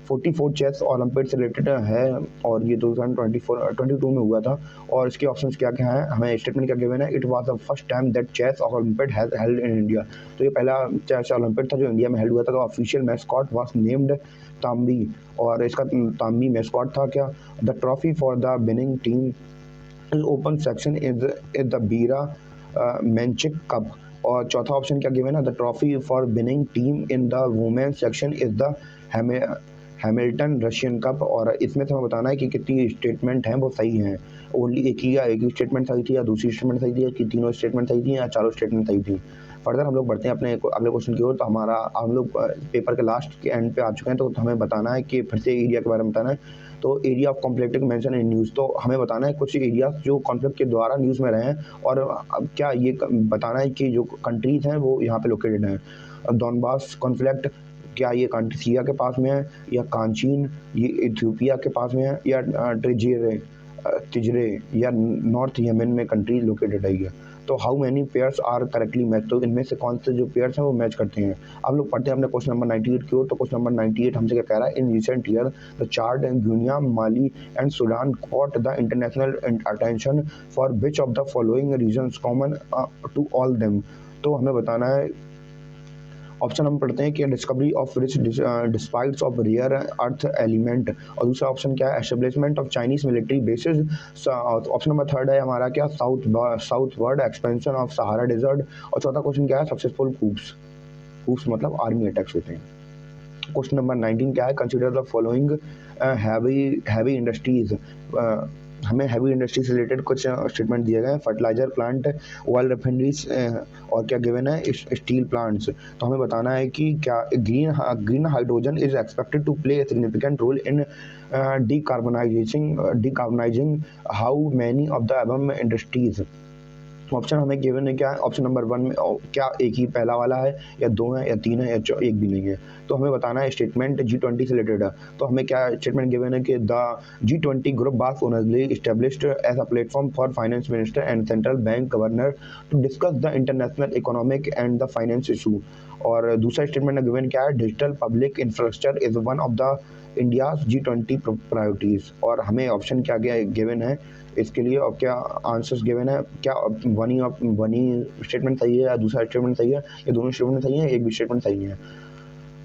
44 chess Olympic से रिलेटेड है, और ये 2022 में हुआ था। और इसके ऑप्शंस क्या क्या हैं, हमें स्टेटमेंट क्या गिवन है, it was the first time that chess Olympic has held in India. तो ये पहला चेस ओलंपिक था जो इंडिया में हेल्ड हुआ था। तो official mascot was named Thambi, और इसका तांबी मैस्कॉट था क्या। The trophy for the winning team is open section is the Vera Menchik cup. और चौथा ऑप्शन क्या गिवन है, the trophy for winning team in the women's section is the Hamilton Russian cup. और इसमें से हमें बताना है कि कितनी स्टेटमेंट हैं वो सही हैं। ओनली एक ही स्टेटमेंट सही थी, या दूसरी स्टेटमेंट सही थी, या कि तीनों स्टेटमेंट सही थी, या चारों स्टेटमेंट सही थी। फर्दर हम लोग बढ़ते हैं अपने अगले क्वेश्चन की ओर। तो हम लोग पेपर के लास्ट के एंड पे आ चुके हैं। तो हमें बताना है कि फिर से एरिया के बारे में बताना है। तो area of conflict mention in news, तो हमें बताना है कुछ एरिया जो कॉन्फ्लिक्ट के द्वारा न्यूज़ में रहे हैं। और अब क्या ये बताना है कि जो कंट्रीज हैं वो यहाँ पे लोकेटेड हैं। डॉनबास कॉन्फ्लिक्ट, क्या ये कंट्री सीरिया के पास में है, या कांचीन ये इथियोपिया के पास में है, या तिजरे या नॉर्थ यमन में कंट्री लोकेटेड है। तो how many pairs are correctly match, तो इनमें से कौन से जो पेयर्स हैं वो मैच करते हैं। अब लोग पढ़ते हैं अपने क्वेश्चन नंबर 98 की ओर। तो क्वेश्चन नंबर 98 हमसे क्या कह रहा है, in recent year the Chad and Guinea Mali and Sudan caught the international attention for which of the following reasons common to all them. तो हमें बताना है, ऑप्शन हम पढ़ते हैं कि discovery of rich deposits of rare earth element. और दूसरा ऑप्शन क्या है, establishment of Chinese military bases. Option number 3 है हमारा क्या, southward expansion of Sahara desert. और चौथा क्वेश्चन क्या है, सक्सेसफुल कूप्स मतलब आर्मी अटैक्स होते हैं। क्वेश्चन नंबर 19 क्या है, consider the following heavy industries. हमें हैवी इंडस्ट्री से रिलेटेड कुछ स्टेटमेंट दिए गए हैं। फर्टिलाइजर प्लांट, ऑयल रिफाइनरीज, और क्या गिवन है, स्टील प्लांट्स। तो हमें बताना है कि क्या green hydrogen is expected to play a significant role in decarbonizing how many of the above industries. Option हमें गिवन है क्या है, ऑप्शन नंबर 1 में क्या एक ही पहला वाला है, या 2 है, या 3 है, या एक भी नहीं है। तो हमें बताना है स्टेटमेंट G20 से रिलेटेड है। तो हमें क्या स्टेटमेंट गिवन है कि the G20 group was originally established as a platform for finance minister and central bank governor to discuss the international economic and the finance issue. और दूसरा स्टेटमेंट गिवन क्या है, digital public infrastructure is one of the India's G20 priorities. और हमें ऑप्शन क्या गिवन है इसके लिए, और क्या आंसर्स गिवन है, क्या वन ही स्टेटमेंट सही है, या दूसरा स्टेटमेंट सही है, या दोनों स्टेटमेंट सही है, एक भी स्टेटमेंट सही है।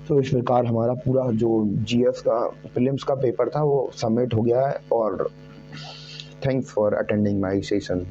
तो इस प्रकार हमारा पूरा जो GS का प्रीलिम्स का पेपर था वो सबमिट हो गया है। और thanks for attending my session.